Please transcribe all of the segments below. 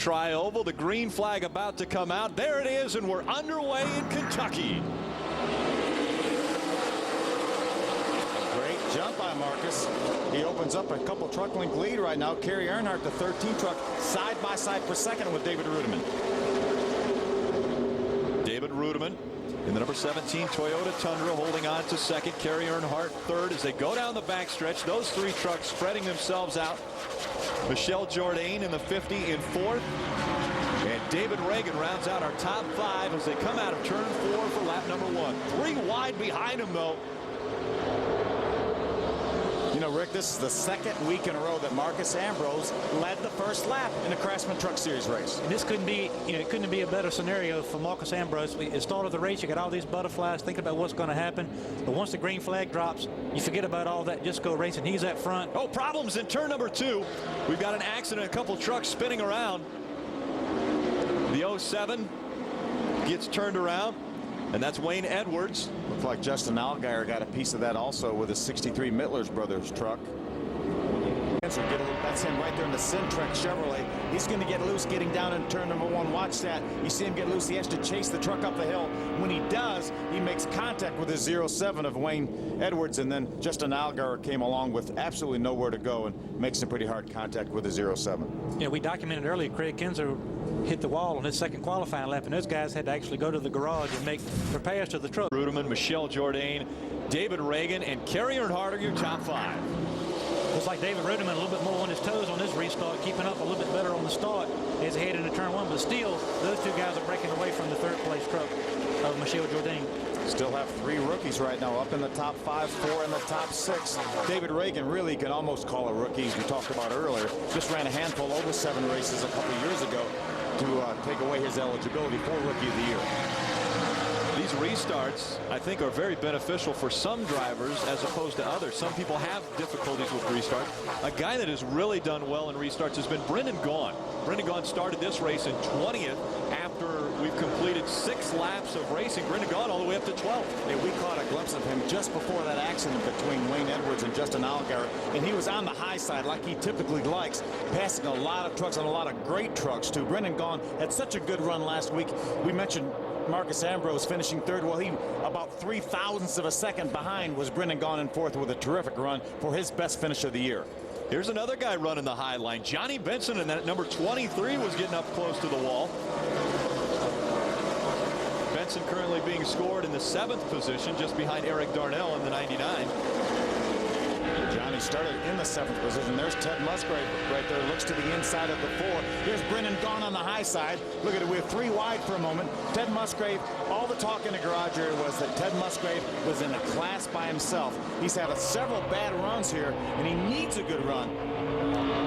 tri-oval. The green flag about to come out. There it is, and we're underway in Kentucky. Great jump by Marcus. He opens up a couple truck length lead right now. Kerry Earnhardt, the 13 truck, side by side for second with David Rudiman. David Rudiman in the number 17 Toyota Tundra holding on to second. Kerry Earnhardt third as they go down the backstretch. Those three trucks spreading themselves out. Michelle Jourdain in the 50 in fourth. And David Reagan rounds out our top five as they come out of turn 4 for lap number 1. 3 wide behind him, though. You know, Rick, this is the second week in a row that Marcus Ambrose led the first lap in a Craftsman Truck Series race. And this couldn't be, it couldn't be a better scenario for Marcus Ambrose. At the start of the race, you got all these butterflies thinking about what's going to happen. But once the green flag drops, you forget about all that. Just go racing. He's at front. Oh, problems in turn number 2. We've got an accident, a couple trucks spinning around. The 07 gets turned around, and that's Wayne Edwards. Looks like Justin Allgaier got a piece of that also with a 63 Mittlers Brothers truck. That's him right there in the Cintrek Chevrolet. He's going to get loose getting down in turn number 1. Watch that. You see him get loose. He has to chase the truck up the hill. When he does, he makes contact with his 07 of Wayne Edwards, and then Justin Allgaier came along with absolutely nowhere to go and makes some pretty hard contact with his 07. Yeah, we documented earlier Craig Kinzer hit the wall on his second qualifying lap, and those guys had to actually go to the garage and make repairs to the truck. Rudiman, Michelle Jourdain, David Reagan, and Kerry Earnhardt are your top 5. Looks like David Rudiman a little bit more on his toes on this restart, keeping up a little bit better on the start as he head into turn 1. But still, those two guys are breaking away from the third place truck of Michelle Jourdain. Still have 3 rookies right now up in the top 5, 4 in the top 6. David Reagan really can almost call a rookie, as we talked about earlier. Just ran a handful over 7 races a couple years ago to take away his eligibility for Rookie of the Year. These restarts, I think, are very beneficial for some drivers as opposed to others. Some people have difficulties with restarts. A guy that has really done well in restarts has been Brendan Gaughan. Brendan Gaughan started this race in 20th after we've completed 6 laps of racing. Brendan Gaughan all the way up to 12th. And we caught a glimpse of him just before that accident between Wayne Edwards and Justin Allgaier, and he was on the high side like he typically likes, passing a lot of trucks and a lot of great trucks too. Brendan Gaughan had such a good run last week. We mentioned Marcus Ambrose finishing third. Well, he about 0.003 of a second behind was Brendan Gaughan in fourth with a terrific run for his best finish of the year. Here's another guy running the high line. Johnny Benson in that number 23 was getting up close to the wall. Benson currently being scored in the 7th position, just behind Eric Darnell in the 99. Johnny started in the 7th position. There's Ted Musgrave right there. Looks to the inside of the 4. Here's Brendan Gaughan on the high side. Look at it. We have 3 wide for a moment. Ted Musgrave, all the talk in the garage area was that Ted Musgrave was in a class by himself. He's had several bad runs here, and he needs a good run.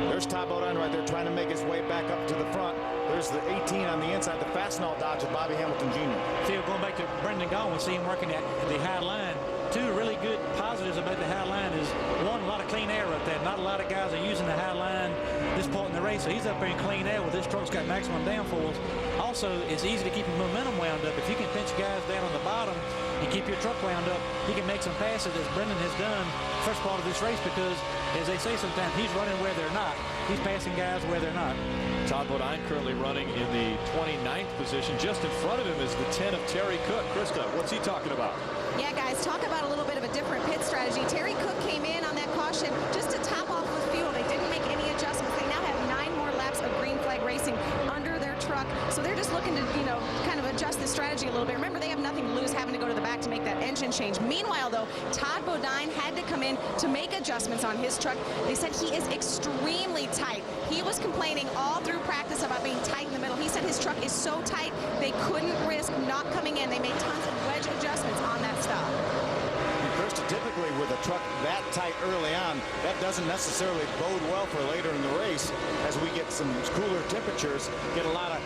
There's Todd Bodine right there trying to make his way back up to the front. There's the 18 on the inside, the Fastenal Dodge of Bobby Hamilton Jr. Phil, going back to Brendan Gaughan, we see him working at the high line. 2 really good positives about the high line is, 1, a lot of clean air up there. Not a lot of guys are using the high line this part in the race, so he's up there in clean air with this truck's got maximum downforce. Also, it's easy to keep your momentum wound up. If you can pinch guys down on the bottom and keep your truck wound up, he can make some passes as Brendan has done first part of this race, because, as they say sometimes, he's running where they're not. He's passing guys where they're not. Todd Bodine currently running in the 29th position. Just in front of him is the 10 of Terry Cook. Krista, what's he talking about? Yeah, guys, talk about a little bit of a different pit strategy. Terry Cook came in on that caution just to top off with fuel. They didn't make any adjustments. They now have 9 more laps of green flag racing under their truck. So they're just looking to, kind of adjust the strategy a little bit. Remember, they have nothing to lose having to go to the back to make that engine change. Meanwhile, though, Todd Bodine had to come in to make adjustments on his truck. They said he is extremely tight. He was complaining all through practice about being tight in the middle. He said his truck is so tight they couldn't risk not coming in. They made tons of wedge adjustments on that stop. First, typically with a truck that tight early on, that doesn't necessarily bode well for later in the race. As we get some cooler temperatures, get a lot of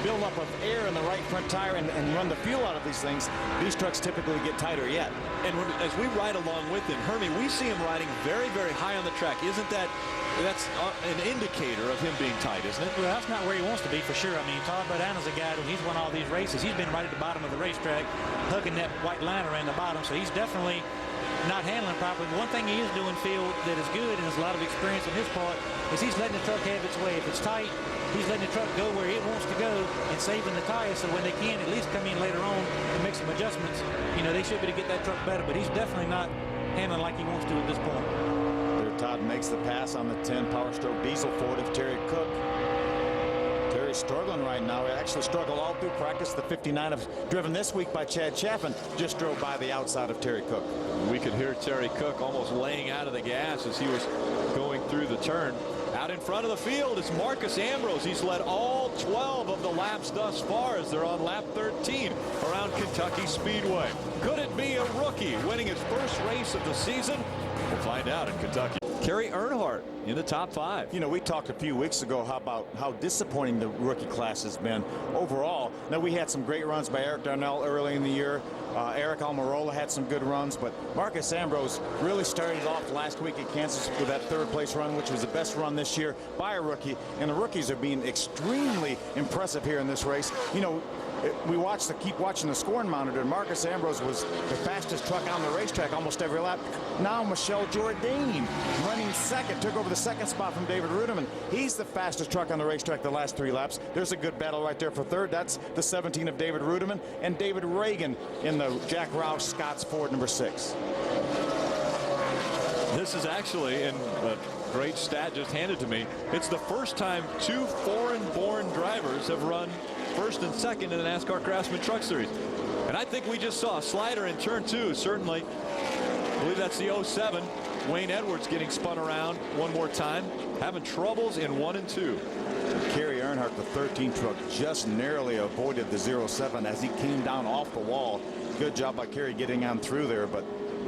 buildup of air in the right front tire and run the fuel out of these things, these trucks typically get tighter yet. And as we ride along with him, Hermie, we see him riding very, very high on the track. Isn't that's an indicator of him being tight, isn't it? Well, that's not where he wants to be, for sure. I mean, Todd Bodine is a guy who, he's won all these races. He's been right at the bottom of the racetrack, hugging that white line around the bottom, so he's definitely not handling properly. But one thing he is doing, Phil, that is good, and there's a lot of experience on his part, is he's letting the truck have its way. If it's tight, he's letting the truck go where it wants to go and saving the tires, so when they can at least come in later on and make some adjustments, you know, they should be able to get that truck better, but he's definitely not handling like he wants to at this point. There, Todd makes the pass on the 10 Power Stroke diesel Ford of Terry Cook. Terry's struggling right now. He actually struggled all through practice. The 59 of driven this week by Chad Chaffin just drove by the outside of Terry Cook. We could hear Terry Cook almost laying out of the gas as he was going through the turn. Out in front of the field is Marcus Ambrose. He's led all 12 of the laps thus far as they're on lap 13 around Kentucky Speedway. Could it be a rookie winning his first race of the season? We'll find out in Kentucky. Kerry Earnhardt in the top 5. You know, we talked a few weeks ago about how disappointing the rookie class has been overall. Now, we had some great runs by Eric Darnell early in the year. Eric Almirola had some good runs, but Marcus Ambrose really started off last week at Kansas with that 3rd place run, which was the best run this year by a rookie. And the rookies are being extremely impressive here in this race. You know, we keep watching the scoring monitor. Marcus Ambrose was the fastest truck on the racetrack almost every lap. Now Michel Jourdain running second, took over the 2nd spot from David Rudiman. He's the fastest truck on the racetrack the last 3 laps. There's a good battle right there for 3rd. That's the 17 of David Rudiman and David Reagan in the Jack Roush Scott's Ford number 6. This is actually, and a great stat just handed to me, it's the first time 2 foreign-born drivers have run 1st and 2nd in the NASCAR Craftsman Truck Series. And I think we just saw a slider in turn 2, certainly. I believe that's the 07. Wayne Edwards getting spun around one more time, having troubles in 1 and 2. Kerry Earnhardt, the 13 truck, just narrowly avoided the 07 as he came down off the wall. Good job by Kerry getting on through there, but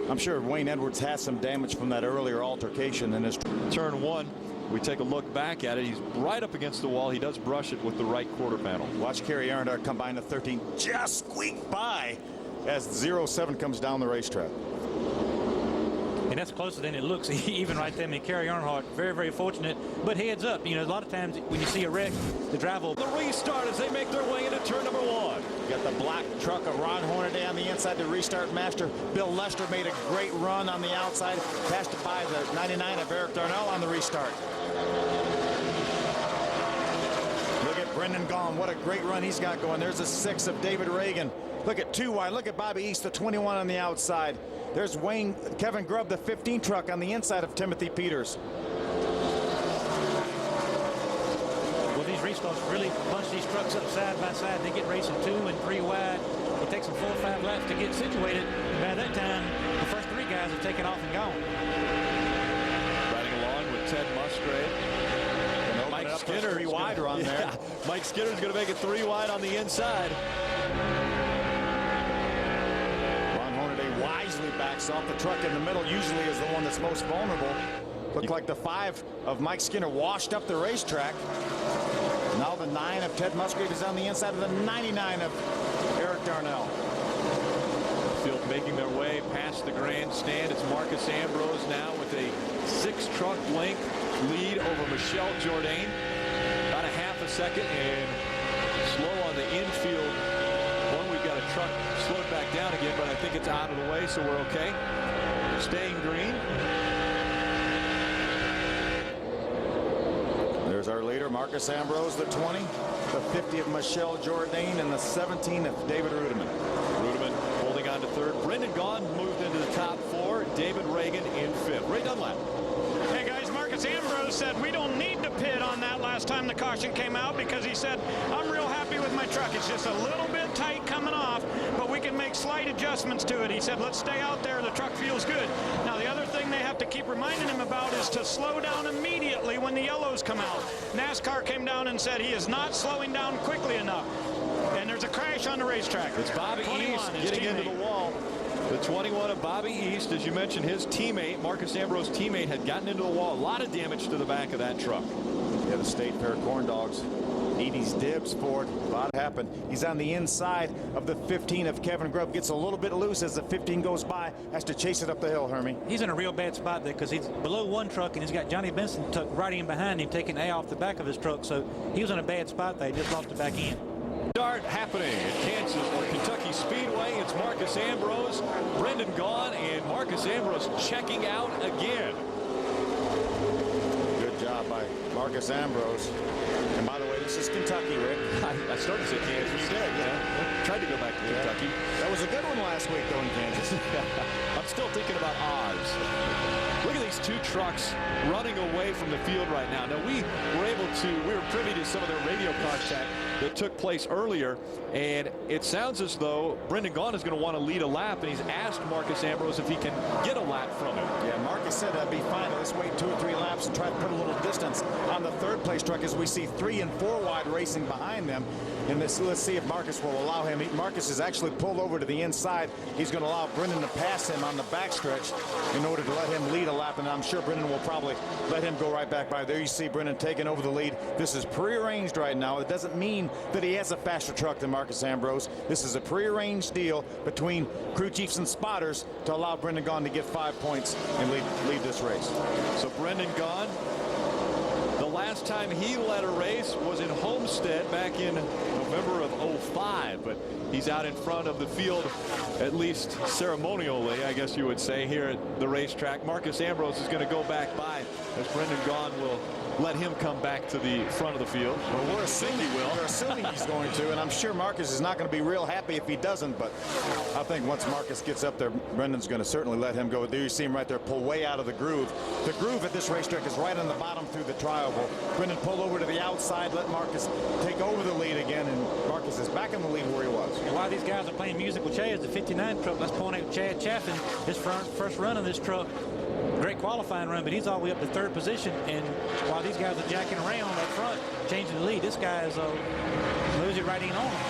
I'm sure Wayne Edwards has some damage from that earlier altercation in his turn 1. We take a look back at it. He's right up against the wall. He does brush it with the right quarter panel. Watch Kerry Earnhardt come by in the 13, just squeak by as 07 comes down the racetrack. And that's closer than it looks, even right there. I mean, Kerry Earnhardt, very, very fortunate. But heads up, you know, a lot of times when you see a wreck, the driver will... The restart as they make their way into turn number 1. You got the black truck of Ron Hornaday on the inside, the restart master. Bill Lester made a great run on the outside, passed it by the 99 of Eric Darnell on the restart. Look at Brendan Gaughan. What a great run he's got going. There's a 6 of David Reagan. Look at 2 wide. Look at Bobby East, the 21 on the outside. There's Kevin Grubb, the 15 truck on the inside of Timothy Peters. Well, these restarts really bunch these trucks up side by side. They get racing 2 and 3 wide. It takes them 4 or 5 laps to get situated. And by that time, the first 3 guys have taken off and gone. Riding along with Ted Musgrave. Mike Skinner, 3 wide run there. Yeah, Mike Skinner's going to make it 3 wide on the inside. Wisely backs off. The truck in the middle usually is the one that's most vulnerable. Looked like the 5 of Mike Skinner washed up the racetrack. Now the 9 of Ted Musgrave is on the inside of the 99 of Eric Darnell. Field making their way past the grandstand. It's Marcus Ambrose now with a 6-truck length lead over Michel Jourdain. About a half a second and slow on the infield. We've got a truck slowed back down again, but I think it's out of the way, so we're okay. Staying green. There's our leader, Marcus Ambrose, the 20, the 50 of Michel Jourdain, and the 17 of David Rudiman. Rudiman holding on to 3rd. Brendan Gaughan moved into the top 4. David Reagan in 5th. Ray Dunlap. Hey guys, Marcus Ambrose said we don't need to pit on that last time the caution came out because he said, I'm real happy with my truck. It's just a little bit tight coming off, but we can make slight adjustments to it. He said, let's stay out there. The truck feels good. Now, the other thing they have to keep reminding him about is to slow down immediately when the yellows come out. NASCAR came down and said he is not slowing down quickly enough. And there's a crash on the racetrack. It's Bobby East getting into the wall. The 21 of Bobby East, as you mentioned, his teammate, Marcus Ambrose's teammate, had gotten into the wall. A lot of damage to the back of that truck. Yeah, the State Fair Corn Dogs. Edie's dibs Ford. A lot happened. He's on the inside of the 15 of Kevin Grubb. Gets a little bit loose as the 15 goes by. Has to chase it up the hill, Hermie. He's in a real bad spot there because he's below 1 truck and he's got Johnny Benson tucked right in behind him, taking air off the back of his truck. So he was in a bad spot there. He just lost the back end. Start happening at Kansas or Kentucky Speedway. It's Marcus Ambrose, Brendan Gaughan, and Marcus Ambrose checking out again. Good job by Marcus Ambrose. And by the way, This is Kentucky, Rick. I started to say Kansas. You did, yeah. Tried to go back to Kentucky. That was a good one last week, though, in Kansas. I'm still thinking about Oz. Look at these two trucks running away from the field right now. Now, we were privy to some of their radio contact that took place earlier, and it sounds as though Brendan Gaughan is going to want to lead a lap, and he's asked Marcus Ambrose if he can get a lap from him. Yeah, Marcus said that'd be fine. Let's wait 2 or 3 laps and try to put a little distance on the third place truck as we see 3 and 4 wide racing behind them. And let's see if Marcus will allow him. Marcus is actually pulled over to the inside. He's going to allow Brendan to pass him on the backstretch in order to let him lead a lap, and I'm sure Brendan will probably let him go right back by. There you see Brendan taking over the lead. This is prearranged right now. It doesn't mean that he has a faster truck than Marcus Ambrose. This is a prearranged deal between crew chiefs and spotters to allow Brendan Gaughan to get 5 points and lead this race. So Brendan Gaughan, the last time he led a race was in Homestead back in November of '05, but he's out in front of the field, at least ceremonially, I guess you would say, here at the racetrack. Marcus Ambrose is going to go back by as Brendan Gaughan will let him come back to the front of the field. Well, we're assuming he's going to, and I'm sure Marcus is not going to be real happy if he doesn't, but I think once Marcus gets up there, Brendan's going to certainly let him go. There you see him right there pull way out of the groove. The groove at this racetrack is right on the bottom through the tri-oval. Brendan pulled over to the outside, let Marcus take over the lead again, and Marcus is back in the lead where he was. And while these guys are playing music with Chad, the 59 truck, let's point out Chad Chaffin, his first run on this truck. Great qualifying run, but he's all the way up to 3rd position. And while these guys are jacking around up front, changing the lead, this guy is losing right in on him.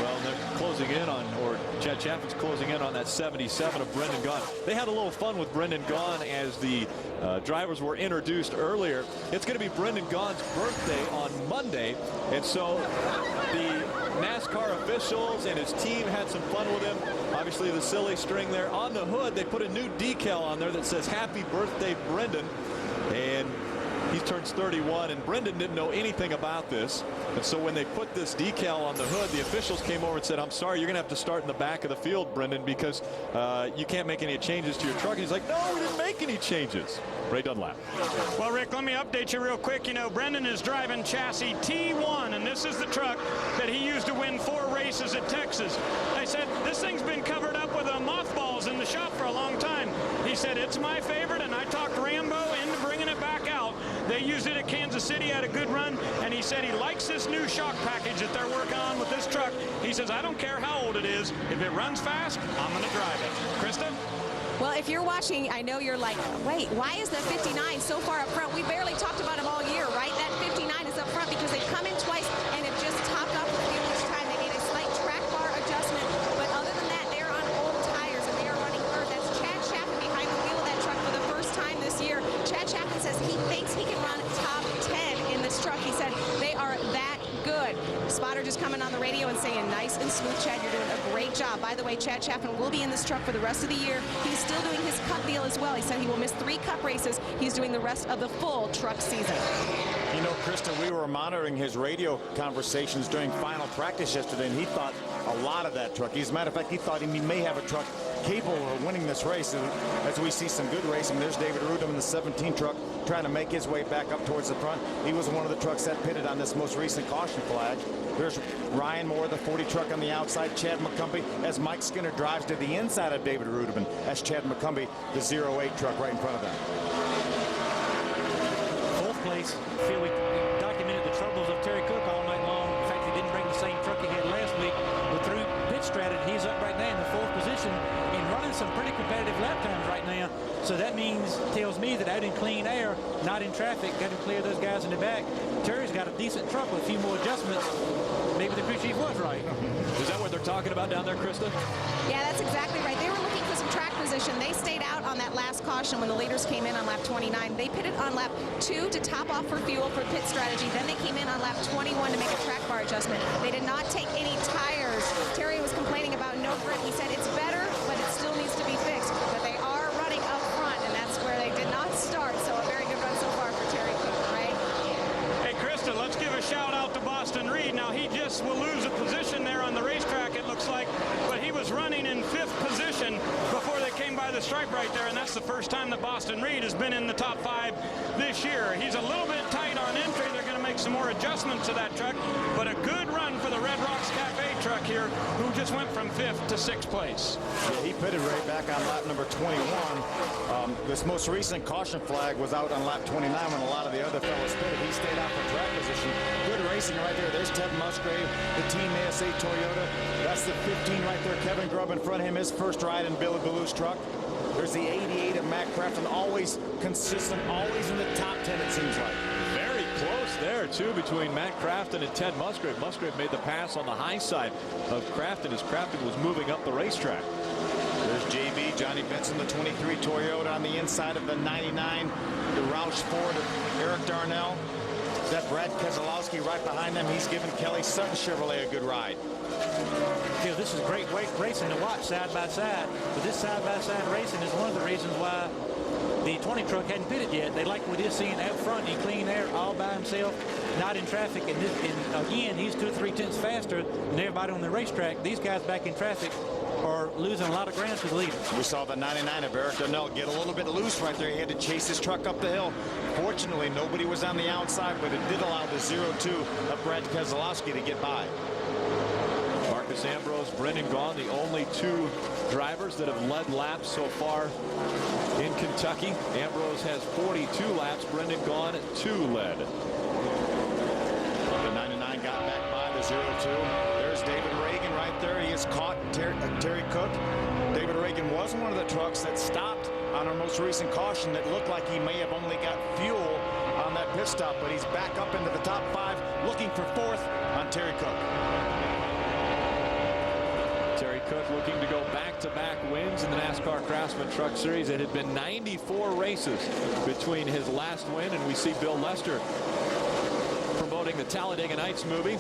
Well, they're closing in on, or Chad Chaffin's closing in on that 77 of Brendan Gaughan. They had a little fun with Brendan Gaughan as the drivers were introduced earlier. It's going to be Brendan Gaughan's birthday on Monday, and so the NASCAR officials and his team had some fun with him. Obviously, the silly string there. On the hood, they put a new decal on there that says, "Happy Birthday, Brendan." And he turns 31, and Brendan didn't know anything about this. And so when they put this decal on the hood, the officials came over and said, "I'm sorry, you're going to have to start in the back of the field, Brendan, because you can't make any changes to your truck." And he's like, "No, we didn't make any changes." Ray Dunlap. Well, Rick, let me update you real quick. You know, Brendan is driving chassis T1, and this is the truck that he used to win 4 races at Texas. I said, this thing's been covered up with mothballs in the shop for a long time. He said, it's my favorite, and I talked Rambo into bringing it back out. They used it at Kansas City, had a good run, and he said he likes this new shock package that they're working on with this truck. He says, I don't care how old it is. If it runs fast, I'm going to drive it. Krista? Well, if you're watching, I know you're like, wait, why is the 59 so far up front? We barely talked about him all year, right? That 59 is up front because they've come in twice and have just topped off the field each time. They made a slight track bar adjustment, but other than that, they're on old tires and they are running third. That's Chad Chaffin behind the wheel of that truck for the first time this year. Chad Chaffin says he thinks he can run top 10 in this truck. He said they are that good. Spotter just coming on the radio and saying, nice and smooth, Chad, you're doing a great job. By the way, Chad Chaffin will be in this truck for the rest of the year. He's still doing his cup deal as well. He said he will miss 3 cup races. He's doing the rest of the full truck season. You know, Krista, we were monitoring his radio conversations during final practice yesterday, and he thought a lot of that truck. As a matter of fact, he thought he may have a truck capable of winning this race. And as we see some good racing, there's David Rudum in the 17 truck trying to make his way back up towards the front. He was one of the trucks that pitted on this most recent caution flag. There's Ryan Moore, the 40 truck on the outside. Chad McCumbee as Mike Skinner drives to the inside of David Rudum. That's Chad McCumbee, the 08 truck right in front of them. 4th place. I feel we documented the troubles of Terry Cook all night long. In fact, he didn't bring the same truck he had last week. But through pit strategy, he's up right now in the 4th position and running some pretty competitive lap times right now. So that tells me that out in clean air, not in traffic, got to clear those guys in the back. Terry's got a decent truck with a few more adjustments. Maybe the crew chief was right. Is that what they're talking about down there, Krista? Yeah, that's exactly right. They were looking for some track position. They stayed out on that last caution when the leaders came in on lap 29. They pitted on lap 2 to top off for fuel for pit strategy. Then they came in on lap 21 to make a track bar adjustment. They did not take any tires. Terry was complaining about no grip. He said it's better, but it still needs to be fixed. But they are running up front, and that's where they did not start. So a very good run so far for Terry Cook, right? Hey, Krista, let's give a shout out to Boston Reed. Now, he just will lose a position there on the racetrack, it looks like, but he was running in 5th position before they came by the stripe right there, and that's the first time that Boston Reed has been in the top 5 this year. He's a little bit tight on entry. They're going to make some more adjustments to that truck, but a good run for the Red Rocks Cafe truck here, who just went from 5th to 6th place. Yeah, he pitted right back on lap number 21. This most recent caution flag was out on lap 29 when a lot of the other fellows pitted. He stayed out for track position. Good racing right there. There's Ted Musgrave, the Team ASA Toyota. That's the 15 right there. Kevin Grubb in front of him, his first ride in Billy Ballou's truck. There's the 88 of Matt Crafton, always consistent, always in the top 10, it seems like. Very close there, too, between Matt Crafton and Ted Musgrave. Musgrave made the pass on the high side of Crafton as Crafton was moving up the racetrack. There's JB, Johnny Benson, the 23 Toyota on the inside of the 99. The Roush Ford of Eric Darnell. That Brad Keselowski right behind them. He's giving Kelly Sutton Chevrolet a good ride. Yeah, this is great racing to watch side by side. But this side-by-side racing is one of the reasons why the 20 truck hadn't pitted yet. They like what he's seeing out front in clean air all by himself, not in traffic. And again, he's 2 or 3 tenths faster than everybody on the racetrack. These guys back in traffic are losing a lot of ground to the leader. We saw the 99 of Eric Darnell get a little bit loose right there. He had to chase his truck up the hill. Fortunately, nobody was on the outside, but it did allow the 0-2 of Brad Keselowski to get by. Marcus Ambrose, Brendan Gaughan, the only 2 drivers that have led laps so far in Kentucky. Ambrose has 42 laps. Brendan Gaughan 2 led. The 99 got back by the 0-2. There's David Reagan right there. He has caught Terry Cook. David Reagan was one of the trucks that stopped on our most recent caution that looked like he may have only got fuel on that pit stop, but he's back up into the top 5 looking for 4th on Terry Cook. Terry Cook looking to go back-to-back wins in the NASCAR Craftsman Truck Series. It had been 94 races between his last win, and we see Bill Lester promoting the Talladega Nights movie.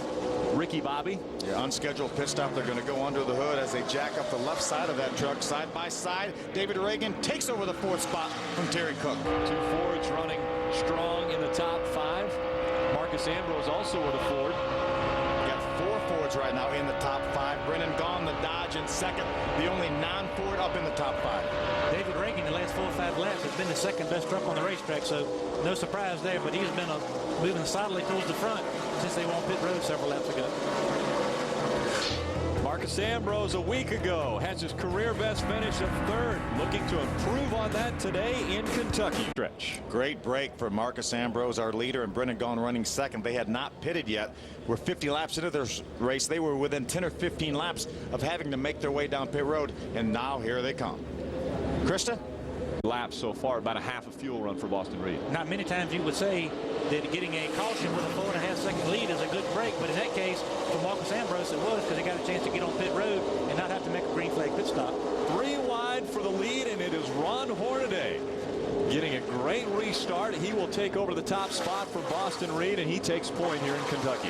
Ricky Bobby. Yeah, unscheduled pit stop. They're going to go under the hood as they jack up the left side of that truck side by side. David Reagan takes over the 4th spot from Terry Cook. 2 Fords running strong in the top 5. Marcus Ambrose also with a Ford. Got 4 Fords right now in the top 5. Brendan Gaughan, the Dodge in second. The only non-Ford up in the top 5. David Reagan, the last 4 or 5 laps, has been the 2nd best truck on the racetrack, so no surprise there. But he's been moving solidly towards the front since they were on pit road several laps ago. Marcus Ambrose a week ago has his career best finish of 3rd, looking to improve on that today in Kentucky. Stretch. Great break for Marcus Ambrose, our leader, and Brendan Gaughan running 2nd. They had not pitted yet. We're 50 laps into their race. They were within 10 or 15 laps of having to make their way down pit road, and now here they come. Krista? Laps so far, about a half a fuel run for Boston Reed. Not many times you would say that getting a caution with a 4.5 second lead is a good break, but in that case for Marcus Ambrose it was, because he got a chance to get on pit road and not have to make a green flag pit stop. 3 wide for the lead, and it is Ron Hornaday getting a great restart. He will take over the top spot from Boston Reed, and he takes point here in Kentucky.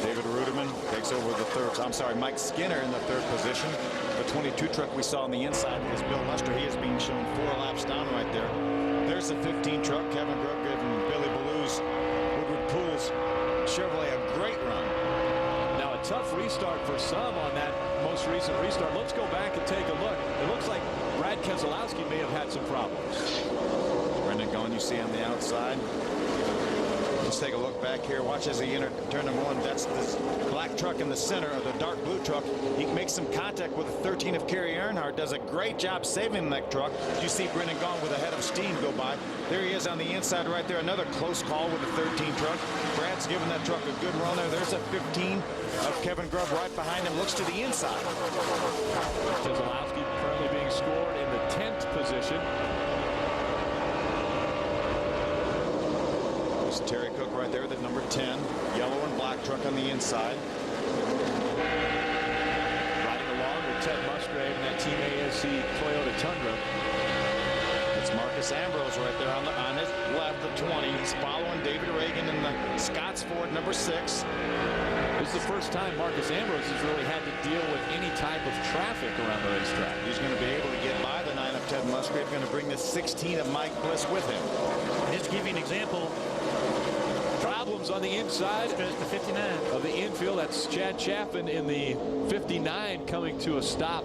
David Ruderman takes over the 3rd. I'm sorry, Mike Skinner in the 3rd position. The 22 truck we saw on the inside is Bill Lester. He is being shown 4 laps down right there. There's the 15 truck. Kevin Grubb giving Billy Ballou's Woodward Pools Chevrolet a great run. Now a tough restart for some on that most recent restart. Let's go back and take a look. It looks like Brad Keselowski may have had some problems. Brendan Gaughan, you see on the outside. Let's take a look back here. Watch as he entered turn number 1. That's this black truck in the center of the dark blue truck. He makes some contact with the 13 of Kerry Earnhardt. Does a great job saving that truck. You see Brendan Gaughan with a head of steam go by. There he is on the inside right there. Another close call with the 13 truck. Brad's giving that truck a good run there. There's a 15 of Kevin Grubb right behind him. Looks to the inside. Keselowski currently being scored in the 10th position. There's Terry Cook right there, the number 10. Yellow and black truck on the inside. Riding along with Ted Musgrave in that Team ASC Toyota Tundra. It's Marcus Ambrose right there on his left, the 20. He's following David Reagan in the Scott's Ford number 6. This is the first time Marcus Ambrose has really had to deal with any type of traffic around the racetrack. He's going to be able to get by the 9 of Ted Musgrave. Going to bring the 16 of Mike Bliss with him. And just to give you an example, Problems on the inside goes to 59. of the infield. That's Chad Chaffin in the 59 coming to a stop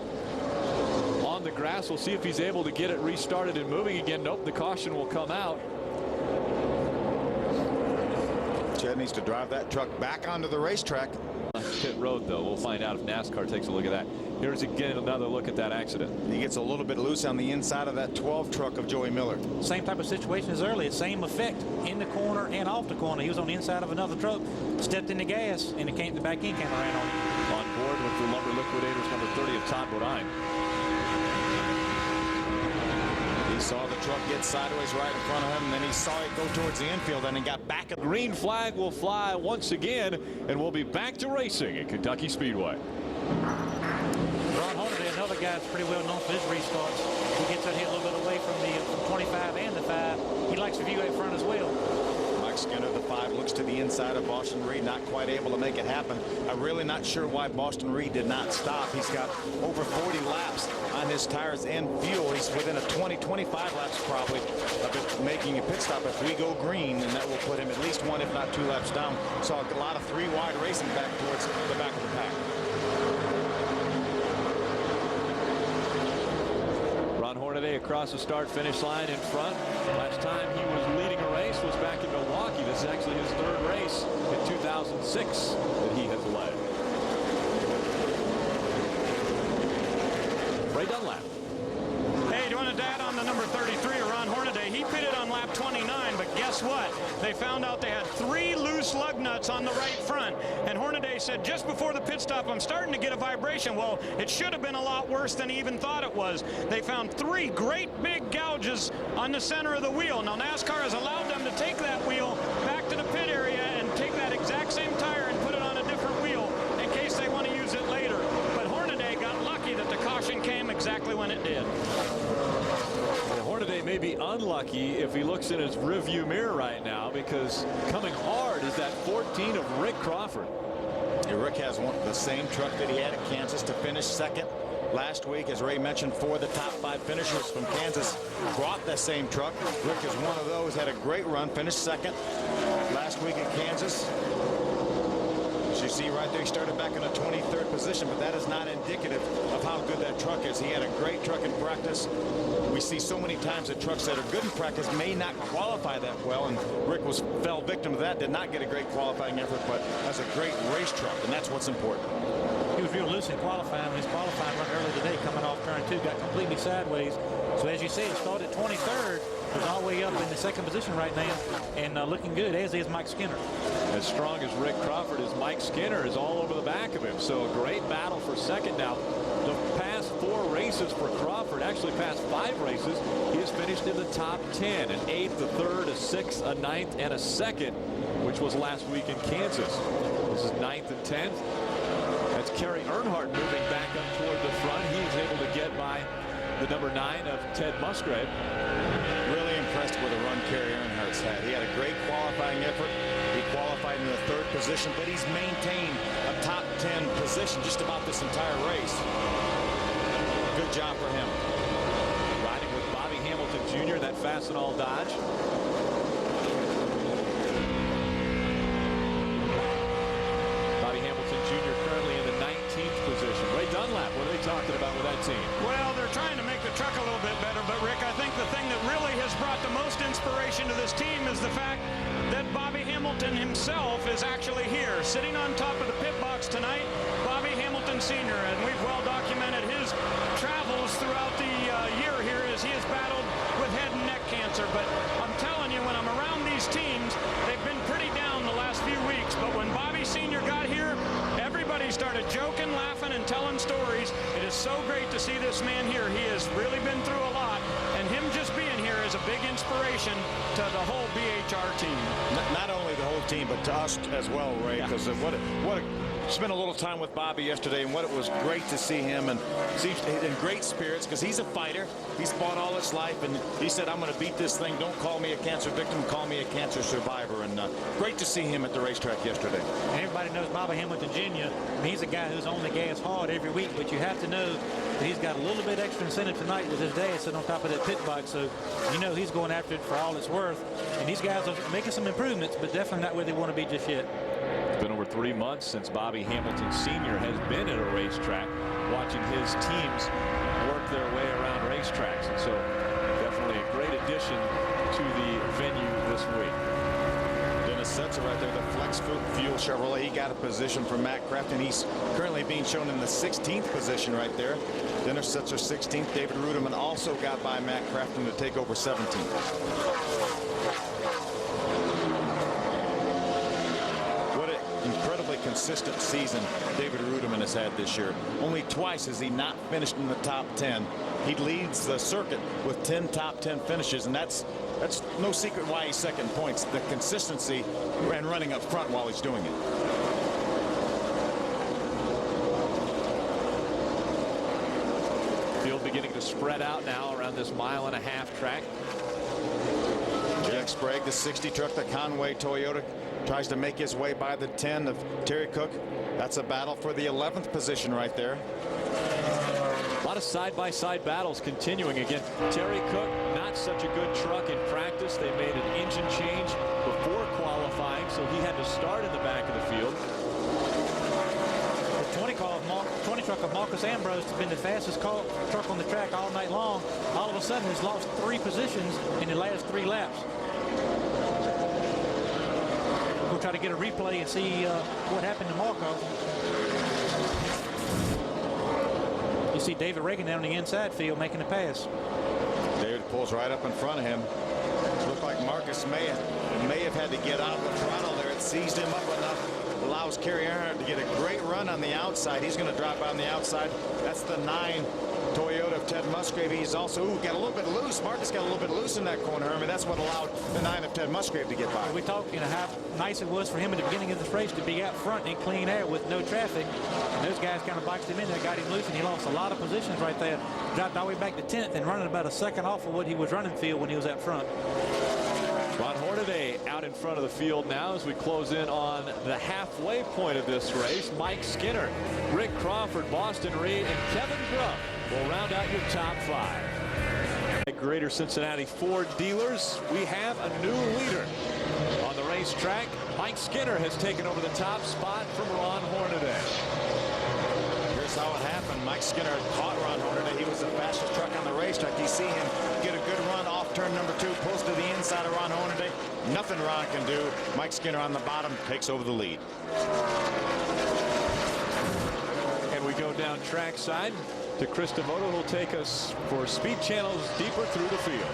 on the of grass. We'll see if he's able to get it restarted and moving again. Nope, the caution will come out. Chad needs to drive that truck back onto the racetrack. Pit road, though. We'll find out if NASCAR takes a look at that. Here's again another look at that accident. He gets a little bit loose on the inside of that 12 truck of Joey Miller. Same type of situation as earlier. Same effect in the corner and off the corner. He was on the inside of another truck, stepped in the gas, and the back end came around on him. On board with the Lumber Liquidators, number 30 of Todd Bodine. He saw the truck get sideways right in front of him, and then he saw it go towards the infield, and he got back. Green flag will fly once again, and we'll be back to racing at Kentucky Speedway. Ron Hornaday, another guy that's pretty well known for his restarts. He gets out here a little bit away from the 25 and the 5. He likes to view out front as well. Mike Skinner, the 5, looks to the inside of Boston Reed, not quite able to make it happen. I'm really not sure why Boston Reed did not stop. He's got over 40 laps on his tires and fuel. He's within a 20-25 laps probably of it making a pit stop if we go green, and that will put him at least 1 if not 2 laps down. Saw a lot of 3 wide racing back towards the back of the pack. Ron Hornaday across the start-finish line in front. Last time he was leading a race was back in Milwaukee. This is actually his 3rd race in 2006 that he has led. Ray Dunlap. Hey, do you want to add on the number 33 of Ron Hornaday? He pitted on lap 29, but guess what? They found out they had 3 loose lug nuts on the right front. And Hornaday said just before the pit stop, I'm starting to get a vibration. Well, it should have been a lot worse than he even thought it was. They found 3 great big gouges on the center of the wheel. Now, NASCAR has allowed them to take that wheel back to the pit area and take that exact same tire and put it on a different wheel in case they want to use it later. But Hornaday got lucky that the caution came exactly when it did. Hornaday may be unlucky if he looks in his rearview mirror right now, because coming hard is that 14 of Rick Crawford. Yeah, Rick has the same truck that he had at Kansas to finish 2nd last week. As Ray mentioned, 4 of the top 5 finishers from Kansas brought that same truck. Rick is one of those, had a great run, finished 2nd last week at Kansas. As you see right there, he started back in a 23rd position, but that is not indicative of how good that truck is. He had a great truck in practice. We see so many times that trucks that are good in practice may not qualify that well, and Rick fell victim to that, did not get a great qualifying effort, but has a great race truck, and that's what's important. He was real loose in qualifying. His qualifying run early today, coming off turn 2, got completely sideways. So as you see, it started 23rd, was all the way up in the 2nd position right now, and looking good, as is Mike Skinner. As strong as Rick Crawford is, Mike Skinner is all over the back of him. So a great battle for 2nd now. The past 4 races for Crawford, actually past 5 races, he has finished in the top 10, an 8th, a 3rd, a 6th, a 9th, and a 2nd, which was last week in Kansas. This is 9th and 10th. That's Kerry Earnhardt moving back up toward the front. He was able to get by the number 9 of Ted Musgrave. Really impressed with the run Kerry Earnhardt's had. He had a great qualifying effort. He qualified in the 3rd position, but he's maintained a top 10 position just about this entire race. Good job for him. Riding with Bobby Hamilton Jr., that Fastenal Dodge. Bobby Hamilton Jr. currently in the 19th position. Ray Dunlap, what are they talking about with that team? Well, they're trying to make the truck a little bit better, but Rick, I think the thing that really has brought the most inspiration to this team is the fact that Bobby Hamilton himself is actually here, sitting on top of the pit box tonight. Bobby Hamilton Sr., and we've well documented his travels throughout the year here as he has battled with head and neck cancer. But I'm telling you, when I'm around these teams, they've been pretty down the last few weeks. But when Bobby Sr. got here, everybody started joking, laughing, and telling stories. It is so great to see this man here. He has really been through a lot, and him just being here is a big inspiration to the whole BHR team. Not only the whole team, but to us as well, Ray, because spent a little time with Bobby yesterday, and what it was great to see him, and seems in great spirits, because he's a fighter. He's fought all his life, and he said, I'm going to beat this thing. Don't call me a cancer victim, call me a cancer survivor. And great to see him at the racetrack yesterday. And everybody knows Bobby Hamilton Jr. He's a guy who's on the gas hard every week, but you have to know that he's got a little bit extra incentive tonight with his dad sitting on top of that pit box. So you know he's going after it for all it's worth. And these guys are making some improvements, but definitely not where they want to be just yet. It's been over 3 months since Bobby Hamilton Sr. has been at a racetrack, watching his teams work their way around racetracks. And so definitely a great addition to the venue this week. Dennis Setzer right there, the Flex Fuel Chevrolet. He got a position from Matt Crafton. He's currently being shown in the 16th position right there. Dennis Setzer 16th. David Ruderman also got by Matt Crafton to take over 17th. Consistent season David Ruderman has had this year. Only twice has he not finished in the top 10. He leads the circuit with 10 top 10 finishes, and that's no secret why he's second in points. The consistency and running up front while he's doing it. Field beginning to spread out now around this 1.5 mile track. Jack Sprague, the 60 truck, the Conway Toyota, tries to make his way by the 10 of Terry Cook. That's a battle for the 11th position right there. A lot of side-by-side battles continuing again. Terry Cook, not such a good truck in practice. They made an engine change before qualifying, so he had to start in the back of the field. The 20 truck of Marcus Ambrose has been the fastest truck on the track all night long. All of a sudden, he's lost 3 positions in the last 3 laps. We'll try to get a replay and see what happened to Marco. You see David Reagan down on the inside field making a pass. David pulls right up in front of him. Looked like Marcus may have had to get out of the throttle there. It seized him up enough. Allows Kerry Earnhardt to get a great run on the outside. He's going to drop on the outside. That's the 9 Toyota of Ted Musgrave. He's also got a little bit loose. Marcus got a little bit loose in that corner. I mean, that's what allowed the 9 of Ted Musgrave to get by. We talked, how nice it was for him at the beginning of this race to be out front in clean air with no traffic. And those guys kind of boxed him in there, got him loose, and he lost a lot of positions right there. Dropped all the way back to 10th and running about a second off of what he was running field when he was out front. Ron Hornaday out in front of the field now as we close in on the halfway point of this race. Mike Skinner, Rick Crawford, Boston Reed, and Kevin Grubb will round out your top 5. At Greater Cincinnati Ford dealers, we have a new leader on the racetrack. Mike Skinner has taken over the top spot from Ron Hornaday. Here's how it happened. Mike Skinner caught Ron Hornaday. He was the fastest truck on the racetrack. You see him get a good run off turn number 2, pulls to the inside of Ron Hornaday. Nothing Ron can do. Mike Skinner on the bottom takes over the lead. And we go down trackside to Chris Devoto, who'll take us for Speed Channel's Deeper Through the Field.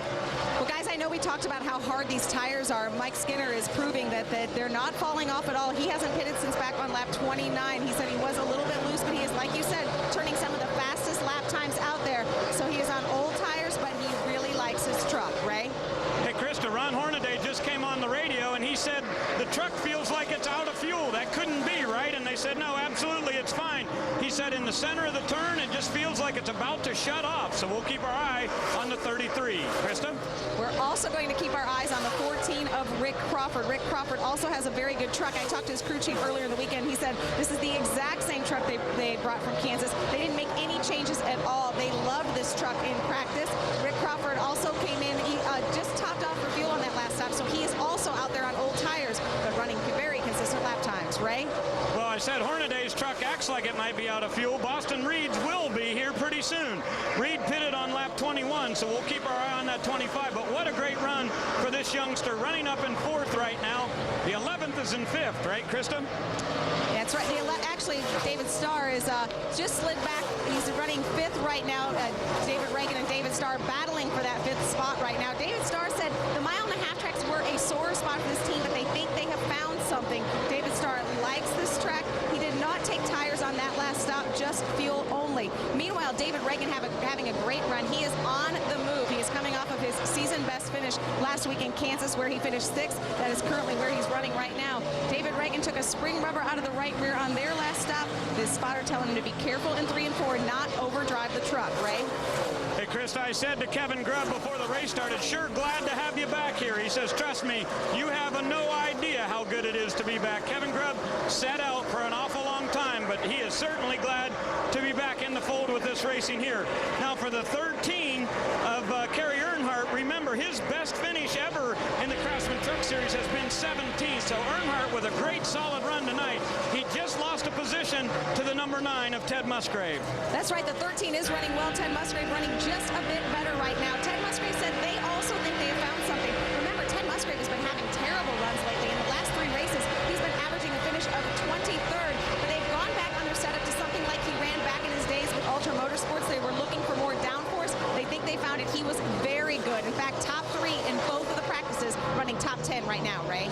Well, guys, I know we talked about how hard these tires are. Mike Skinner is proving that they're not falling off at all. He hasn't pitted since back on lap 29. He said he was a little bit loose, but he is, like you said, turning some of the fastest lap times out there. So he is on old tires, but he really likes his truck, Ray. Hey, Krista, Ron Hornaday just came on the radio, and he said the truck feels like it's out of fuel. That couldn't be, right? And they said, no, absolutely, it's fine. He said in the center of the turn, it just feels like it's about to shut off. So we'll keep our eye on the 33. Krista? We're also going to keep our eyes on the 14 of Rick Crawford. Rick Crawford also has a very good truck. I talked to his crew chief earlier in the weekend. He said this is the exact same truck they brought from Kansas. They didn't make any changes at all. They loved this truck in practice. Rick Crawford also came in. He just topped off for fuel on that last stop, so he is also out there on old tires, but running very consistent lap times. Ray? Well, I said Hornaday's truck acts like it might be out of fuel. Boston Reed's will be here pretty soon. Reed pitted on lap 21, so we'll keep our eye on that 25. But what a great run for this youngster, running up in 4th right now. The 11th is in 5th, right, Krista? That's right. Actually, David Starr is just slid back. He's running 5th right now. David Reagan and David Starr battling for that 5th spot right now. David Starr said the 1.5 mile tracks were a sore spot for this team, but they think they have found something. David Starr likes this track. He did not take tires on that last stop, just fuel only. Meanwhile, David Reagan having a great run. He is on the move. He is coming off of his season best finish last week in Kansas, where he finished 6th. That is currently where he's running right now. David Reagan took a spring rubber out of the right rear on their last stop. This spotter telling him to be careful in 3 and 4, not overdrive the truck. Ray? Hey, Chris, I said to Kevin Grubb before the race started, sure glad to have you back here. He says, trust me, you have no idea how good it is to be back. Kevin Grubb sat out for an awful long time, but he is certainly glad to be back in the fold with this racing here. Now, for the 13 of Kerry Earnhardt, remember, his best finish ever in the Craftsman Truck Series has been 17th. So Earnhardt with a great solid run run tonight. He just lost a position to the number 9 of Ted Musgrave. That's right. The 13 is running well. Ted Musgrave running just a bit better right now. Ted Musgrave said they also think they have found something. Remember, Ted Musgrave has been having terrible runs lately. In the last 3 races, he's been averaging a finish of 23rd. But they've gone back on their setup to something like he ran back in his days with Ultra Motorsports. They were looking for more downforce. They think they found it. He was very good. In fact, top 3 in both of the practices, running top 10 right now, Ray.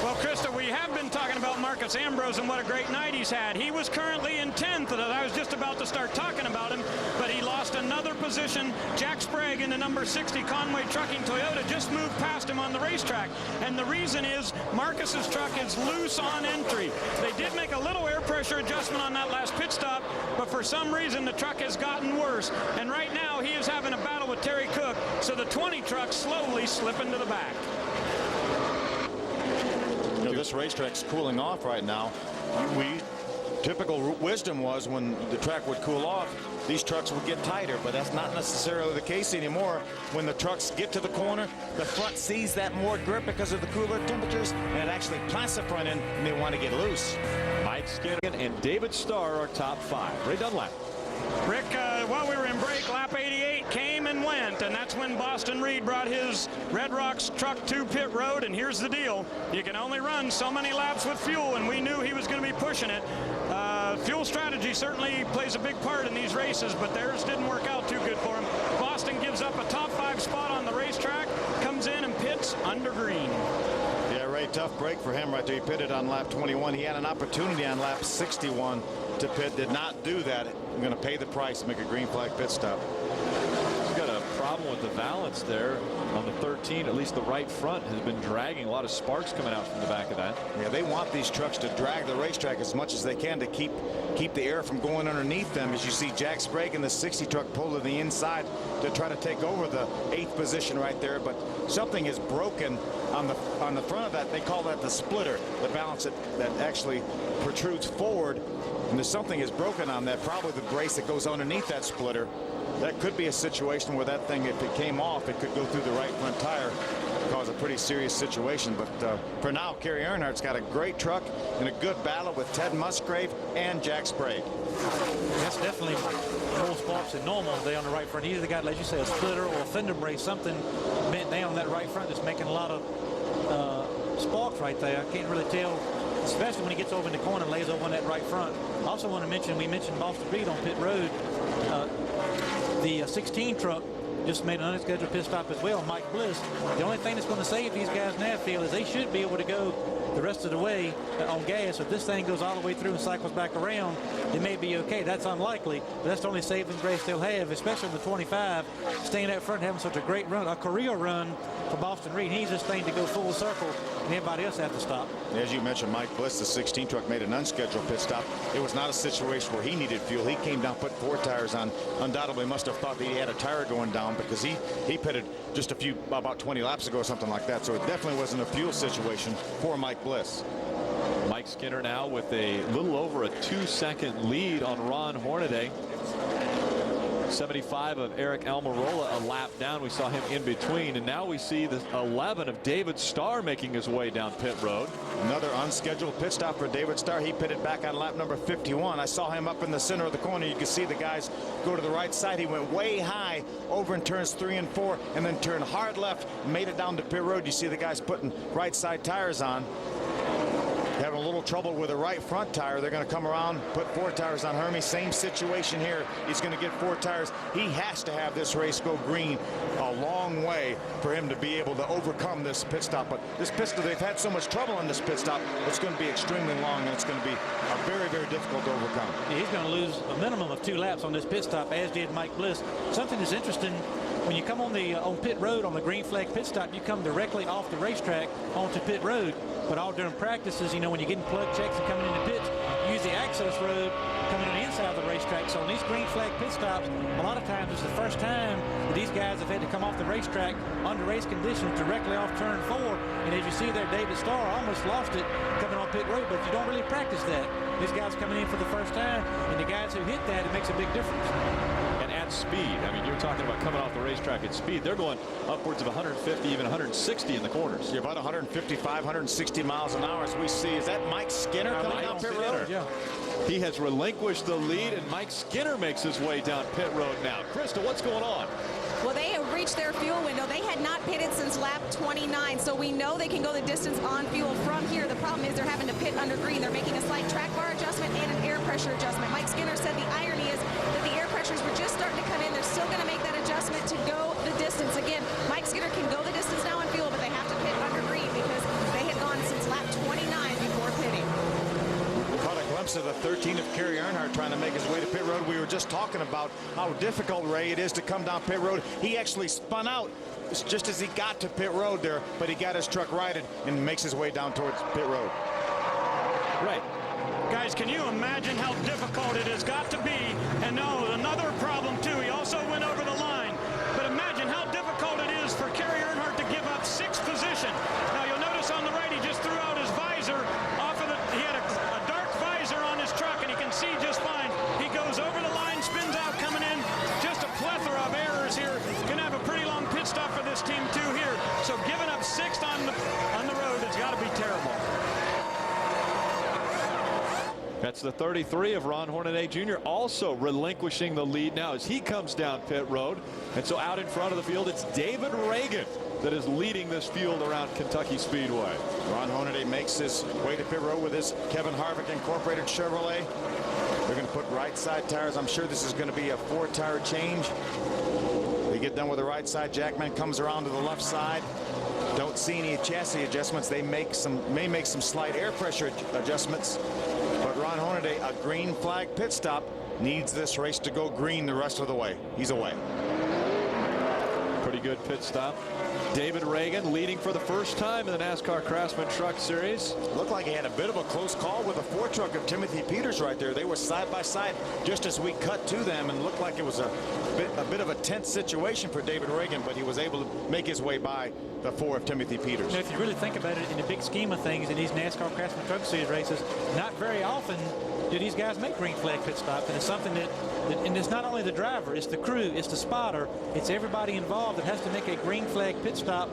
Well, Krista, we have been talking about Marcus Ambrose and what a great night he's had. He was currently in 10th, and I was just about to start talking about him, but he lost another position. Jack Sprague in the number 60 Conway Trucking Toyota just moved past him on the racetrack, and the reason is Marcus's truck is loose on entry. They did make a little air pressure adjustment on that last pit stop, but for some reason the truck has gotten worse, and right now he is having a battle with Terry Cook, so the 20 truck slowly slipping to the back. You know, this racetrack's cooling off right now. Typical wisdom was when the track would cool off, these trucks would get tighter, but that's not necessarily the case anymore. When the trucks get to the corner, the front sees that more grip because of the cooler temperatures, and it actually plants the front end, and they want to get loose. Mike Skinner and David Starr are top 5. Ray Dunlap. Rick, while we were in break, lap 88 came and went, and that's when Boston Reed brought his Red Rocks truck to pit road. And here's the deal: you can only run so many laps with fuel, and we knew he was going to be pushing it. Fuel strategy certainly plays a big part in these races, but theirs didn't work out too good for him. Boston gives up a top 5 spot on the racetrack, comes in and pits under green. Yeah, Ray, tough break for him right there. He pitted on lap 21. He had an opportunity on lap 61 to pit, did not do that. I'm going to pay the price, make a green flag pit stop. He's got a problem with the valance there on the 13. At least the right front has been dragging. A lot of sparks coming out from the back of that. Yeah, they want these trucks to drag the racetrack as much as they can to keep the air from going underneath them. As you see Jack Sprague in the 60 truck pull to the inside to try to take over the 8th position right there, but something is broken on the front of that. They call that the splitter, the valance that actually protrudes forward, and there's something is broken on that, probably the brace that goes underneath that splitter. That could be a situation where that thing, if it came off, it could go through the right front tire, cause a pretty serious situation. But for now, Kerry Earnhardt's got a great truck in a good battle with Ted Musgrave and Jack Sprague. That's definitely more sparks than normal today on the right front. Either got, as you say, a splitter or a fender brace, something bent down on that right front that's making a lot of sparks right there. I can't really tell, especially when he gets over in the corner and lays over on that right front. I also want to mention, we mentioned Boston Reed on pit road. The 16 truck just made an unscheduled pit stop as well, Mike Bliss. The only thing that's going to save these guys in that field is they should be able to go the rest of the way on gas. If this thing goes all the way through and cycles back around, it may be okay. That's unlikely, but that's the only saving grace they'll have, especially in the 25, staying up front, having such a great run, a career run for Boston Reed. He needs this thing to go full circle, and everybody else have to stop. As you mentioned, Mike Bliss, the 16 truck, made an unscheduled pit stop. It was not a situation where he needed fuel. He came down, put 4 tires on. Undoubtedly must have thought that he had a tire going down, because he pitted just about 20 laps ago or something like that. So it definitely wasn't a fuel situation for Mike Bliss. Mike Skinner now with a little over a 2-second lead on Ron Hornaday. 75 of Eric Almirola a lap down. We saw him in between, and now we see the 11 of David Starr making his way down pit road. Another unscheduled pit stop for David Starr. He pitted back on lap number 51. I saw him up in the center of the corner. You can see the guys go to the right side. He went way high over in turns 3 and 4, and then turned hard left, made it down to pit road. You see the guys putting right side tires on. Having a little trouble with the right front tire. They're going to come around, put 4 tires on Hermie. Same situation here. He's going to get 4 tires. He has to have this race go green a long way for him to be able to overcome this pit stop. But this pit stop, they've had so much trouble on this pit stop, it's going to be extremely long, and it's going to be very, very difficult to overcome. Yeah, he's going to lose a minimum of 2 laps on this pit stop, as did Mike Bliss. Something that's interesting, when you come on pit road on the green flag pit stop, you come directly off the racetrack onto pit road. But all during practices, you know, when you're getting plug checks and coming into pits, you use the access road coming on the inside of the racetrack. So on these green flag pit stops, a lot of times it's the first time that these guys have had to come off the racetrack under race conditions directly off turn 4. And as you see there, David Starr almost lost it coming on pit road, but you don't really practice that. These guys coming in for the first time, and the guys who hit that, it makes a big difference. And at at speed. I mean, you're talking about coming off the racetrack at speed. They're going upwards of 150, even 160 in the corners. You're about 155, 160 miles an hour as we see. Is that Mike Skinner coming down pit road? Yeah. He has relinquished the lead, and Mike Skinner makes his way down pit road now. Krista, what's going on? Well, they have reached their fuel window. They had not pitted since lap 29, so we know they can go the distance on fuel from here. The problem is they're having to pit under green. They're making a slight track bar adjustment and an air pressure adjustment. Mike Skinner said the irony is that the air pressures were just starting to come in. They're still going to make that adjustment to go the distance. Again, Mike Skinner can go the distance now on fuel, but they have to pit under green because they had gone since lap 29 before pitting. Of the 13 of Kerry Earnhardt trying to make his way to pit road. We were just talking about how difficult, Ray, it is to come down pit road. He actually spun out just as he got to pit road there, but he got his truck righted and makes his way down towards pit road. Right. Guys, can you imagine how difficult it has got to be? And no, another problem too. He also went over the line. But imagine how difficult it is for Kerry Earnhardt to give up 6th position. Now you'll notice on the right he just threw out his visor off of the. He had a dark visor on his truck, and he can see just fine. He goes over the line, spins out, coming in. Just a plethora of errors here. Gonna have a pretty long pit stop for this team too here. So giving up 6th on the road, it's got to be terrible. That's the 33 of Ron Hornaday Jr. also relinquishing the lead now as he comes down pit road. And so out in front of the field, it's David Reagan that is leading this field around Kentucky Speedway. Ron Hornaday makes his way to pit road with his Kevin Harvick Incorporated Chevrolet. They're going to put right side tires. I'm sure this is going to be a 4-tire change. They get done with the right side. Jackman comes around to the left side. Don't see any chassis adjustments. They may make some slight air pressure adjustments. But Ron Hornaday, a green flag pit stop, needs this race to go green the rest of the way. He's away. Pretty good pit stop. David Reagan leading for the first time in the NASCAR Craftsman Truck Series. Looked like he had a bit of a close call with the Ford truck of Timothy Peters right there. They were side by side just as we cut to them, and looked like it was a bit of a tense situation for David Reagan, but he was able to make his way by the 4 of Timothy Peters. You know, if you really think about it in the big scheme of things in these NASCAR Craftsman Truck Series races, not very often do these guys make green flag pit stops, and it's something that and it's not only the driver, it's the crew, it's the spotter, it's everybody involved that has to make a green flag pit stop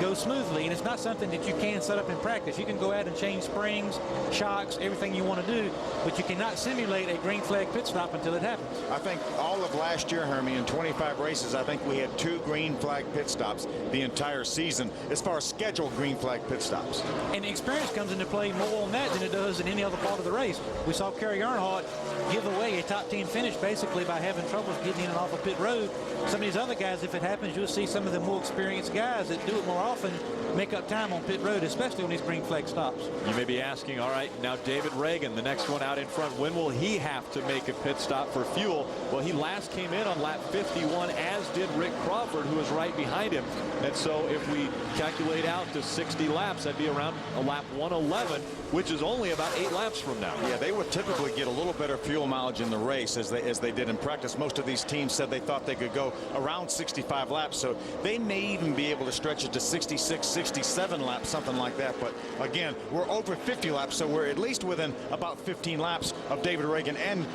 go smoothly, and it's not something that you can set up in practice. You can go out and change springs, shocks, everything you want to do, but you cannot simulate a green flag pit stop until it happens. I think all of last year, Hermie, in 25 races, I think we had 2 green flag pit stops the entire season as far as scheduled green flag pit stops. And experience comes into play more on that than it does in any other part of the race. We saw Kerry Earnhardt give away a top 10 finish basically by having troubles getting in and off of pit road. Some of these other guys, if it happens, you'll see some of the more experienced guys that do it more often make up time on pit road, especially on these green flag stops. You may be asking, all right, now David Reagan, the next one out in front, when will he have to make a pit stop for fuel? Well, he last came in on lap 51, as did Rick Crawford, who was right behind him. And so if we calculate out to 60 laps, that'd be around a lap 111, which is only about 8 laps from now. Yeah, they would typically get a little better fuel mileage in the race as they did in practice. Most of these teams said they thought they could go around 65 laps, so they may even be able to stretch it to 66, 67 laps, something like that. But again, we're over 50 laps, so we're at least within about 15 laps of David Reagan and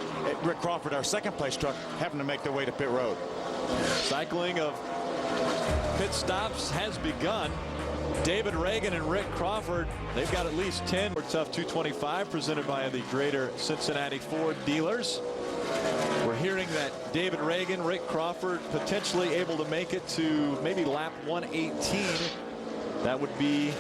Rick Crawford, our second place truck, having to make their way to pit road. Cycling of pit stops has begun. David Reagan and Rick Crawford, they've got at least 10. We're Tough 225 presented by the Greater Cincinnati Ford dealers. We're hearing that David Reagan, Rick Crawford potentially able to make it to maybe lap 118. That would be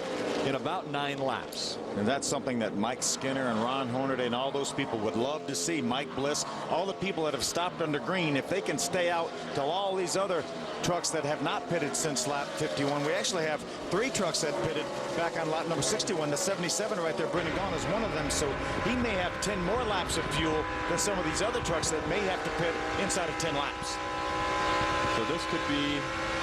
in about 9 laps. And that's something that Mike Skinner and Ron Hornaday and all those people would love to see. Mike Bliss, all the people that have stopped under green, if they can stay out till all these other trucks that have not pitted since lap 51. We actually have 3 trucks that pitted back on lap number 61. The 77 right there, Brendan Gaughan, is one of them. So he may have 10 more laps of fuel than some of these other trucks that may have to pit inside of 10 laps. So this could be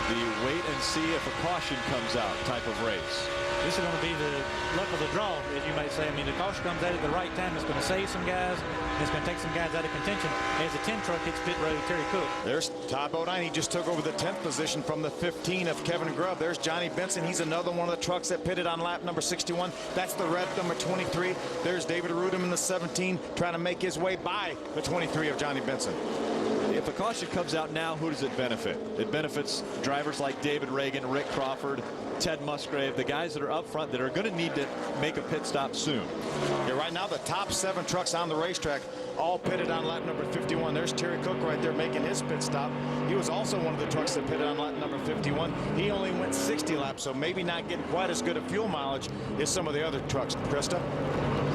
the wait and see if a caution comes out type of race. This is going to be the luck of the draw, as you might say. I mean, the caution comes out at the right time. It's going to save some guys. It's going to take some guys out of contention. As the 10 truck hits pit road, Terry Cook. There's Todd Bodine. He just took over the 10th position from the 15 of Kevin Grubb. There's Johnny Benson. He's another one of the trucks that pitted on lap number 61. That's the red number 23. There's David Rudem in the 17 trying to make his way by the 23 of Johnny Benson. if a caution comes out now, who does it benefit? It benefits drivers like David Reagan, Rick Crawford, Ted Musgrave, the guys that are up front that are going to need to make a pit stop soon. Yeah, right now the top 7 trucks on the racetrack all pitted on lap number 51. There's Terry Cook right there making his pit stop. He was also one of the trucks that pitted on lap number 51. He only went 60 laps, so maybe not getting quite as good a fuel mileage as some of the other trucks. Krista?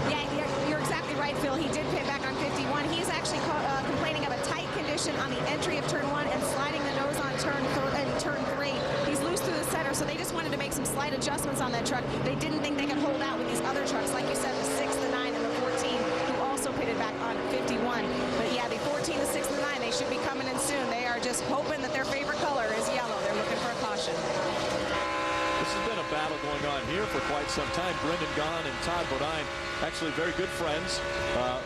Yeah, you're exactly right, Phil. He did pit back on 51. He's actually complaining of a tight condition on the entry of turn 1 and sliding the nose on turn 3. He's loose through the center, so they just wanted to make some slight adjustments on that truck. They didn't think they could hold out with these other trucks, like you said, the 6, the 9, and the 14, who also pitted back on 51. But yeah, the 14, the 6, and the 9, they should be coming in soon. They are just hoping that their favorite color is yellow. They're looking for a caution. This has been a battle going on here for quite some time. Brendan Gaughan and Todd Bodine, actually very good friends.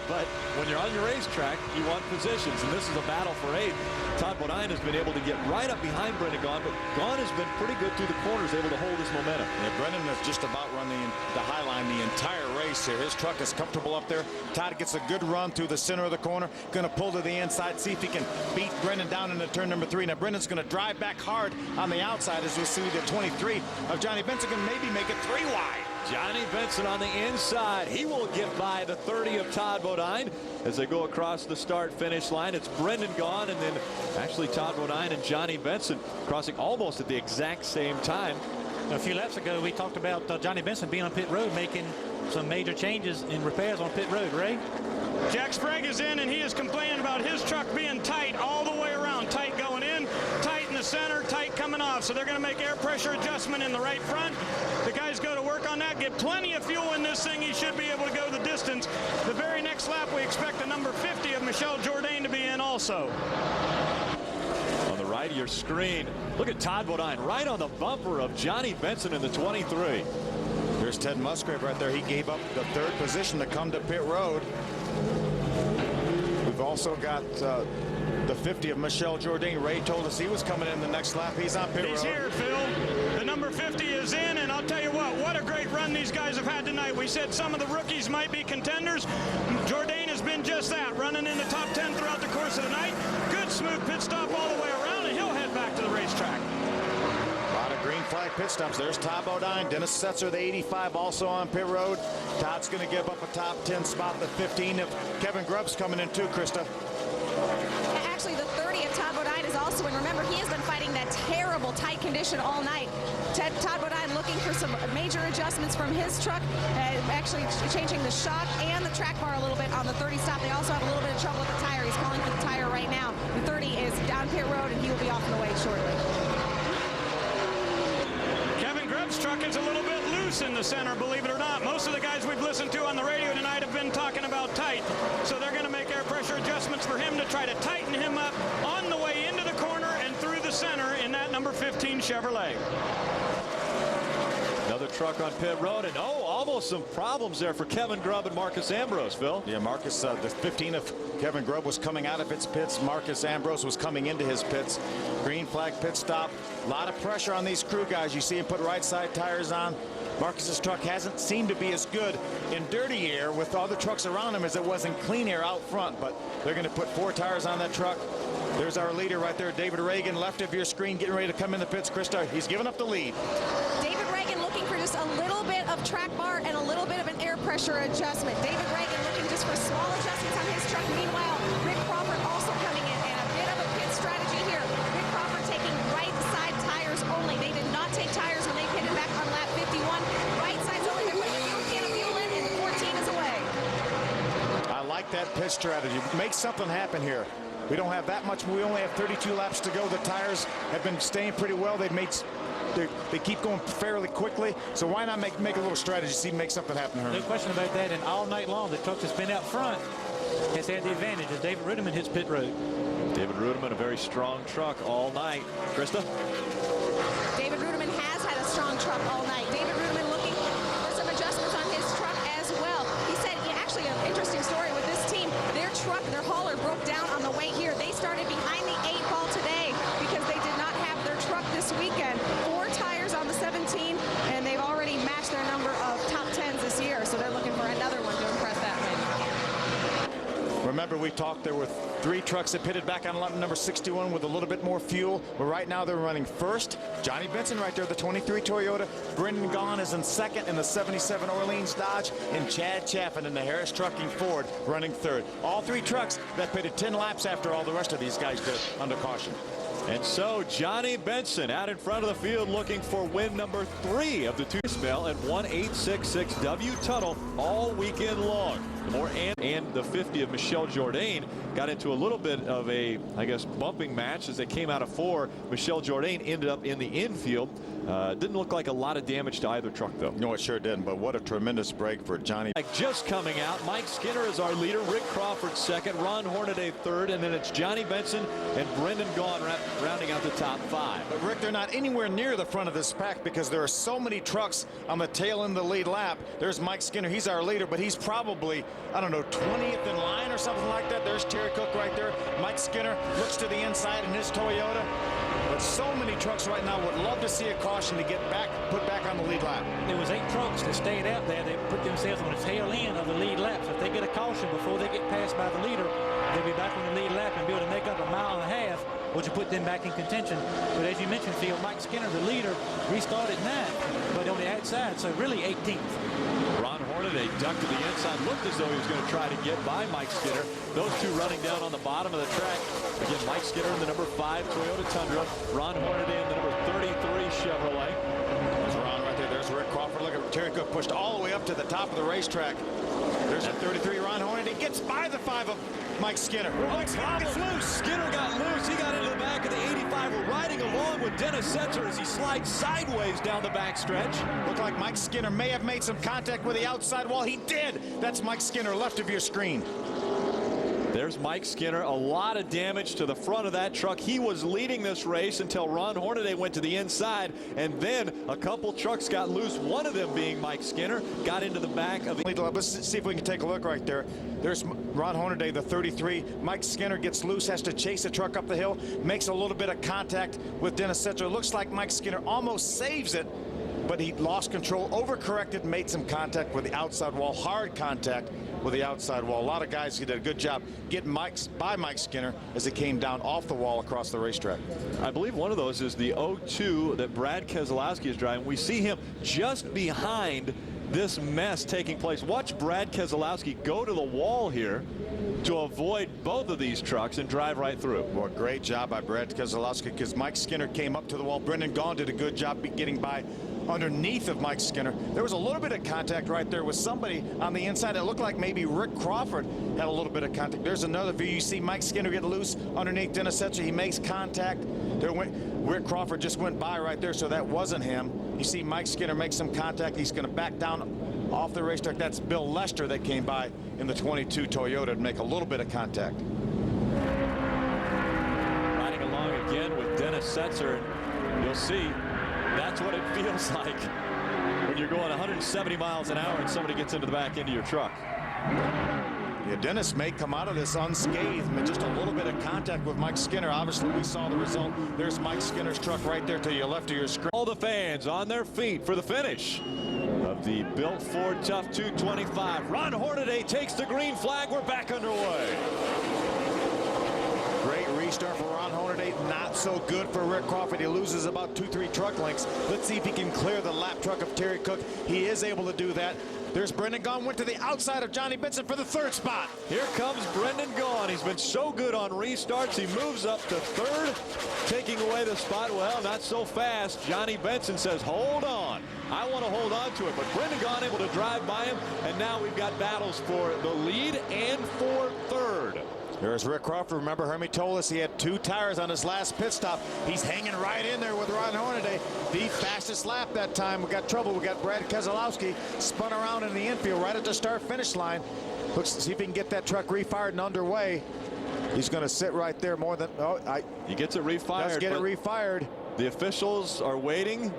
But when you're on your racetrack, you want positions, and this is a battle for 8th. Todd Bodine has been able to get right up behind Brendan Gaughan, but Gaughan has been pretty good through the corners, able to hold his momentum. Yeah, Brendan has just about run the high line the entire race here. His truck is comfortable up there. Todd gets a good run through the center of the corner. Going to pull to the inside, see if he can beat Brendan down into turn number 3. Now Brendan's going to drive back hard on the outside, as we see the 23 of Johnny Benson can maybe make it 3 wide. Johnny Benson on the inside. He will get by the 30 of Todd Bodine as they go across the start-finish line. It's Brendan Gaughan and then actually Todd Bodine and Johnny Benson crossing almost at the exact same time. A few laps ago, we talked about Johnny Benson being on pit road, making some major changes in repairs on pit road. Ray? Jack Sprague is in, and he is complaining about his truck being tight all the way around. Tight going in, tight in the center, tight coming off. So they're going to make air pressure adjustment in the right front. The guys go to work on that, get plenty of fuel in this thing. He should be able to go the distance. The very next lap, we expect the number 50 of Michelle Jourdain to be in also. On the right of your screen, look at Todd Bodine right on the bumper of Johnny Benson in the 23. Here's Ted Musgrave right there. He gave up the 3rd position to come to pit road. We've also got the 50 of Michelle Jourdain. Ray told us he was coming in the next lap. He's on pit road. He's here, Phil. The number 50 is in, and I'll tell you what a great run these guys have had tonight. We said some of the rookies might be contenders. Jourdain has been just that, running in the top 10 throughout the course of the night. Good smooth pit stop all the way around, and he'll head back to the racetrack. A lot of green flag pit stops. There's Todd Bodine. Dennis Setzer, the 85, also on pit road. Todd's going to give up a top 10 spot. The 15 of Kevin Grubb's coming in too, Krista. Actually, the 30 of Todd Bodine is also in. Remember, he has been fighting that terrible tight condition all night. Todd Bodine looking for some major adjustments from his truck, actually changing the shock and the track bar a little bit on the 30 stop. They also have a little bit of trouble with the tire. He's calling for the tire right now. The 30 is down pit road, and he will be off and away shortly. Kevin Grubb's truck is a little bit loose in the center, believe it or not. Most of the guys we've listened to on the radio tonight have been talking about tight. So they're going to make air pressure adjustments for him to try to tighten him up on the way into the corner and through the center in that number 15 Chevrolet. Another truck on pit road, and almost some problems there for Kevin Grubb and Marcus Ambrose, Phil. Yeah, Marcus, the 15 of Kevin Grubb was coming out of its pits. Marcus Ambrose was coming into his pits. Green flag pit stop. A lot of pressure on these crew guys. You see him put right side tires on. Marcus's truck hasn't seemed to be as good in dirty air with all the trucks around him as it was in clean air out front, but they're going to put 4 tires on that truck. There's our leader right there, David Reagan, left of your screen, getting ready to come in the pits. Krista, he's giving up the lead. David Reagan looking for just a little bit of track bar and a little bit of an air pressure adjustment. David Reagan looking just for small adjustments on his truck. Meanwhile, Rick Crawford also coming in, and a bit of a pit strategy here. Rick Crawford taking right side tires only. They did not take tires when they pitted back on lap 51. Right side's only. They're putting a fuel can of fuel in, and 14 is away. I like that pit strategy. Make something happen here. We don't have that much. We only have 32 laps to go. The tires have been staying pretty well. They keep going fairly quickly. So why not make a little strategy, see, make something happen here. No question about that. And all night long, the truck that's been out front has had the advantage as David Rudiman hits pit road. David Rudiman, a very strong truck all night. Krista? David Rudiman has had a strong truck all night. David Rudiman looking for some adjustments on his truck as well. He said, actually, an interesting story with this team. Their truck, their hauler broke down on the way here. They started behind the 8 ball today because they did not have their truck this weekend. 4 tires on the 17, and they've already matched their number of top 10s this year. So they're looking for another one to impress that way. Remember, we talked, there were 3 trucks that pitted back on lap number 61 with a little bit more fuel. But right now they're running first. Johnny Benson right there, the 23 Toyota. Brendan Gaughan is in second in the 77 Orleans Dodge. And Chad Chaffin in the Harris Trucking Ford running third. All 3 trucks that pitted 10 laps after all the rest of these guys did under caution. And so Johnny Benson out in front of the field looking for win number 3 of the 2 spell at 1866 W Tunnel all weekend long. The more and the 50 of Michelle Jourdain got into a little bit of a, I guess, bumping match as they came out of 4. Michelle Jourdain ended up in the infield. Didn't look like a lot of damage to either truck, though. No, it sure didn't, but what a tremendous break for Johnny. Just coming out, Mike Skinner is our leader, Rick Crawford second, Ron Hornaday third, and then it's Johnny Benson and Brendan Gaughan rounding out the top 5. But Rick, they're not anywhere near the front of this pack because there are so many trucks on the tail end of the lead lap. There's Mike Skinner, he's our leader, but he's probably, I don't know, 20th in line or something like that. There's Terry Cook right there. Mike Skinner looks to the inside in his Toyota. But so many trucks right now would love to see a caution to get back, put back on the lead lap. There was 8 trucks that stayed out there. They put themselves on the tail end of the lead lap. So if they get a caution before they get passed by the leader, they'll be back on the lead lap and be able to make up a mile and a half, which will put them back in contention. But as you mentioned, Phil, Mike Skinner, the leader, restarted 9th, but on the outside, so really 18th. Ron Hornaday ducked to the inside, looked as though he was going to try to get by Mike Skinner. Those 2 running down on the bottom of the track. Again, Mike Skinner in the number 5 Toyota Tundra, Ron Hornaday in the number 33 Chevrolet. There's Ron right there. There's Rick Crawford. Look at Terry Cook pushed all the way up to the top of the racetrack. There's a 33 Ron Hornaday. Gets by the 5 of Mike Skinner. Mike Skinner gets loose. Skinner got loose. He got into the back of the 85. We're riding along with Dennis Setzer as he slides sideways down the backstretch. Looked like Mike Skinner may have made some contact with the outside wall. He did. That's Mike Skinner left of your screen. There's Mike Skinner. A lot of damage to the front of that truck. He was leading this race until Ron Hornaday went to the inside, and then a couple trucks got loose. One of them being Mike Skinner got into the back of the... Let's see if we can take a look right there. There's Ron Hornaday, the 33. Mike Skinner gets loose, has to chase the truck up the hill, makes a little bit of contact with Dennis Setzer. Looks like Mike Skinner almost saves it, but he lost control, overcorrected, made some contact with the outside wall, hard contact with the outside wall. A lot of guys who did a good job getting by Mike Skinner as he came down off the wall across the racetrack. I believe one of those is the 02 that Brad Keselowski is driving. We see him just behind this mess taking place. Watch Brad Keselowski go to the wall here to avoid both of these trucks and drive right through. Well, great job by Brad Keselowski because Mike Skinner came up to the wall. Brendan Gaughan did a good job getting by underneath of Mike Skinner. There was a little bit of contact right there with somebody on the inside. It looked like maybe Rick Crawford had a little bit of contact. There's another view. You see Mike Skinner get loose underneath Dennis Setzer. He makes contact. Rick Crawford just went by right there, so that wasn't him. You see Mike Skinner make some contact. He's going to back down off the racetrack. That's Bill Lester that came by in the 22 Toyota to make a little bit of contact. Riding along again with Dennis Setzer, and you'll see that's what it feels like when you're going 170 miles an hour and somebody gets into the back end of your truck. Yeah, Dennis may come out of this unscathed, but just a little bit of contact with Mike Skinner. Obviously, we saw the result. There's Mike Skinner's truck right there to your left of your screen. All the fans on their feet for the finish of the Built Ford Tough 225. Ron Hornaday takes the green flag. We're back underway. Great restart for Ron Hornaday. Not so good for Rick Crawford. He loses about 2-3 truck lengths. Let's see if he can clear the lap truck of Terry Cook. He is able to do that. There's Brendan Gaughan, went to the outside of Johnny Benson for the 3rd spot. Here comes Brendan Gaughan. He's been so good on restarts. He moves up to 3rd, taking away the spot. Well, not so fast. Johnny Benson says, hold on. I want to hold on to it. But Brendan Gaughan able to drive by him. And now we've got battles for the lead and for 3rd. There's Rick Crawford. Remember, Hermie told us he had 2 tires on his last pit stop. He's hanging right in there with Ron Hornaday. The fastest lap that time. We got trouble. We got Brad Keselowski spun around in the infield right at the start-finish line. Looks to see if he can get that truck refired and underway. He's going to sit right there more than... He gets it refired. Does get it refired. The officials are waiting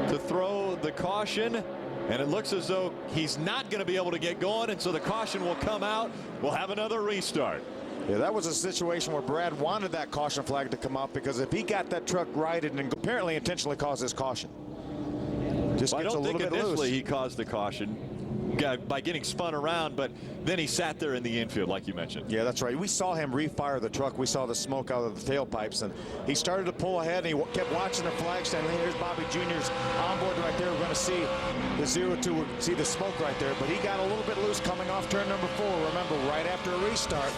to throw the caution. And it looks as though he's not going to be able to get going. And so the caution will come out. We'll have another restart. Yeah, that was a situation where Brad wanted that caution flag to come out because if he got that truck righted and apparently intentionally caused this caution. Just I gets a don't little think bit initially loose. he caused the caution. by getting spun around, but then he sat there in the infield like you mentioned. Yeah, that's right. We saw him refire the truck. We saw the smoke out of the tailpipes, and he started to pull ahead, and he kept watching the flag stand. Here's Bobby Jr.'s onboard right there. We're going to see the 0-2, see the smoke right there, but he got a little bit loose coming off turn number 4. Remember, right after a restart,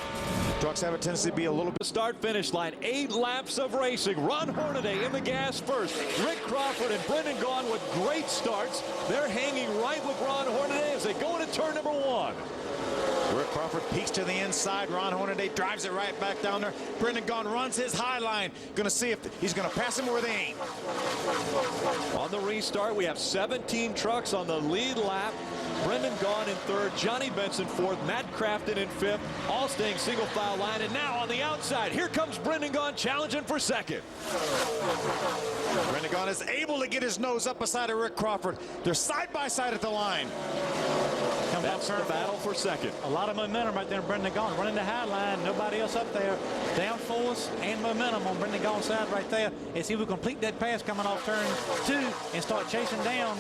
trucks have a tendency to be a little bit. Start-finish line, 8 laps of racing. Ron Hornaday in the gas first. Rick Crawford and Brendan Gaughan with great starts. They're hanging right with Ron Hornaday as they go into turn number 1. Rick Crawford peeks to the inside. Ron Hornaday drives it right back down there. Brendan Gaughan runs his high line. Going to see if he's going to pass him where they ain't. On the restart, we have 17 trucks on the lead lap. Brendan Gaughan in 3rd, Johnny Benson 4th, Matt Crafton in 5th, all staying single file line. And now on the outside, here comes Brendan Gaughan challenging for 2nd. Brendan Gaughan is able to get his nose up beside of Rick Crawford. They're side by side at the line. That's the battle for 2nd. A lot of momentum right there in Brendan Gaughan. Running the high line, nobody else up there. Downforce and momentum on Brendan Gaughan's side right there. And see if we complete that pass coming off turn 2 and start chasing down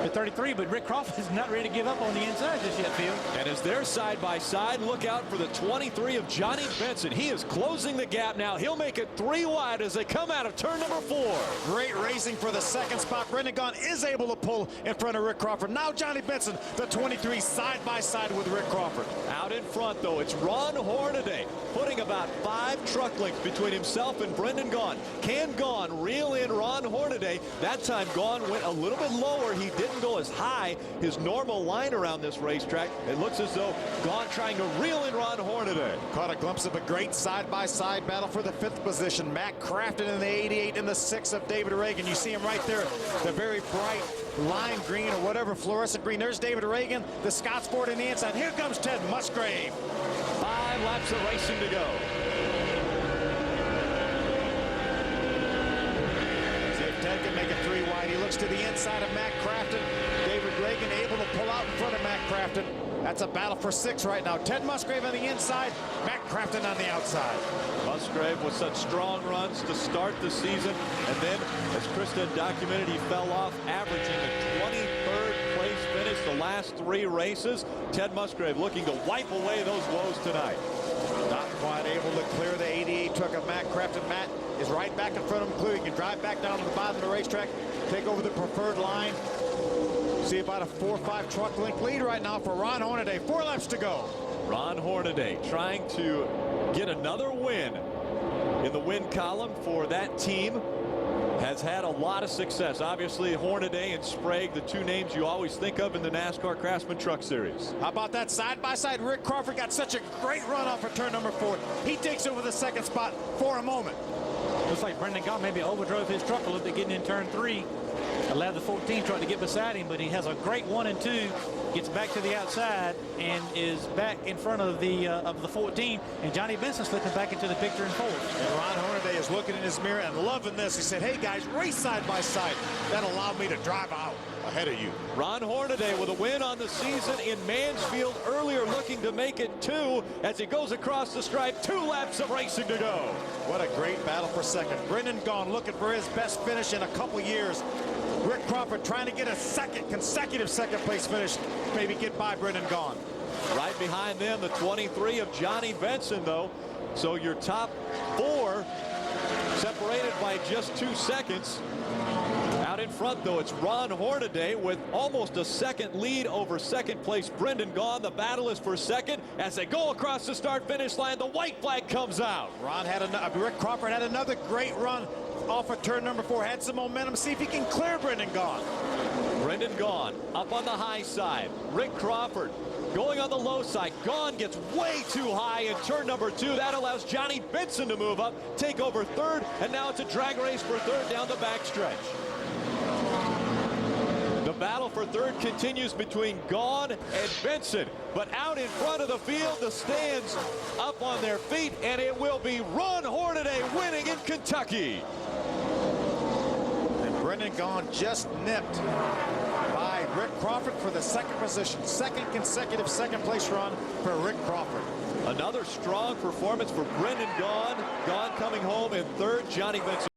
the 33, but Rick Crawford is not ready to give up on the inside just yet, Phil. And as they're side by side, look out for the 23 of Johnny Benson. He is closing the gap now. He'll make it 3 wide as they come out of turn number 4. Great racing for the 2nd spot. Brendan Gaughan is able to pull in front of Rick Crawford. Now Johnny Benson, the 23, side by side with Rick Crawford. Out in front, though, it's Ron Hornaday, putting about 5 truck lengths between himself and Brendan Gaughan. Can Gaughan reel in Ron Hornaday? That time Gaughan went a little bit lower. He didn't go as high his normal line around this racetrack. It looks as though Gaughan trying to reel in Ron Hornaday. Caught a glimpse of a great side-by-side battle for the 5th position. Matt Crafton in the 88 in the 6 of David Reagan. You see him right there, the very bright lime green or whatever, fluorescent green. There's David Reagan, the Scott Sport in the inside. Here comes Ted Musgrave. 5 laps of racing to go. See if Ted can make it 3 wide. He looks to the inside of Matt Crafton. David Reagan able to pull out in front of Matt Crafton. That's a battle for 6 right now. Ted Musgrave on the inside, Matt Crafton on the outside. Musgrave with such strong runs to start the season, and then, as Krista documented, he fell off, averaging a 23rd place finish the last 3 races. Ted Musgrave looking to wipe away those woes tonight. Not quite able to clear the 88 truck of Matt Crafton. Matt is right back in front of him, clear. He can drive back down to the bottom of the racetrack, take over the preferred line. See about a 4-5 truck length lead right now for Ron Hornaday. 4 laps to go. Ron Hornaday trying to get another win in the win column for that team. Has had a lot of success. Obviously, Hornaday and Sprague, the 2 names you always think of in the NASCAR Craftsman Truck Series. How about that side-by-side? Rick Crawford got such a great run off of turn number 4. He takes over the 2nd spot for a moment. Looks like Brendan Gaughan maybe overdrove his truck a little bit getting in turn 3. Allowed the 14 truck to get beside him, but he has a great 1 and 2. Gets back to the outside and is back in front of the 14. And Johnny Benson slipping back into the picture in 4th. And Ron Hornaday is looking in his mirror and loving this. He said, hey guys, race side by side. That allowed me to drive out ahead of you. Ron Hornaday with a win on the season in Mansfield earlier, looking to make it 2 as he goes across the stripe. 2 laps of racing to go. What a great battle for 2nd. Brendan Gaughan looking for his best finish in a couple years. Rick Crawford trying to get a consecutive 2nd place finish, maybe get by Brendan Gaughan. Right behind them, the 23 of Johnny Benson, though. So your top 4 separated by just 2 seconds. Out in front, though, it's Ron Hornaday with almost a 2nd lead over 2nd place Brendan Gaughan. The battle is for 2nd as they go across the start-finish line. The white flag comes out. Rick Crawford had another great run off of turn number 4. Had some momentum. See if he can clear Brendan Gaughan. Brendan Gaughan up on the high side. Rick Crawford going on the low side. Gaughan gets way too high in turn number 2. That allows Johnny Benson to move up, take over 3rd, and now it's a drag race for 3rd down the backstretch. The battle for 3rd continues between Gaughan and Benson, but out in front of the field, the stands up on their feet, and it will be Ron Hornaday winning in Kentucky. And Brendan Gaughan just nipped by Rick Crawford for the 2nd position. 2nd consecutive 2nd place run for Rick Crawford. Another strong performance for Brendan Gaughan. Gaughan coming home in 3rd. Johnny Benson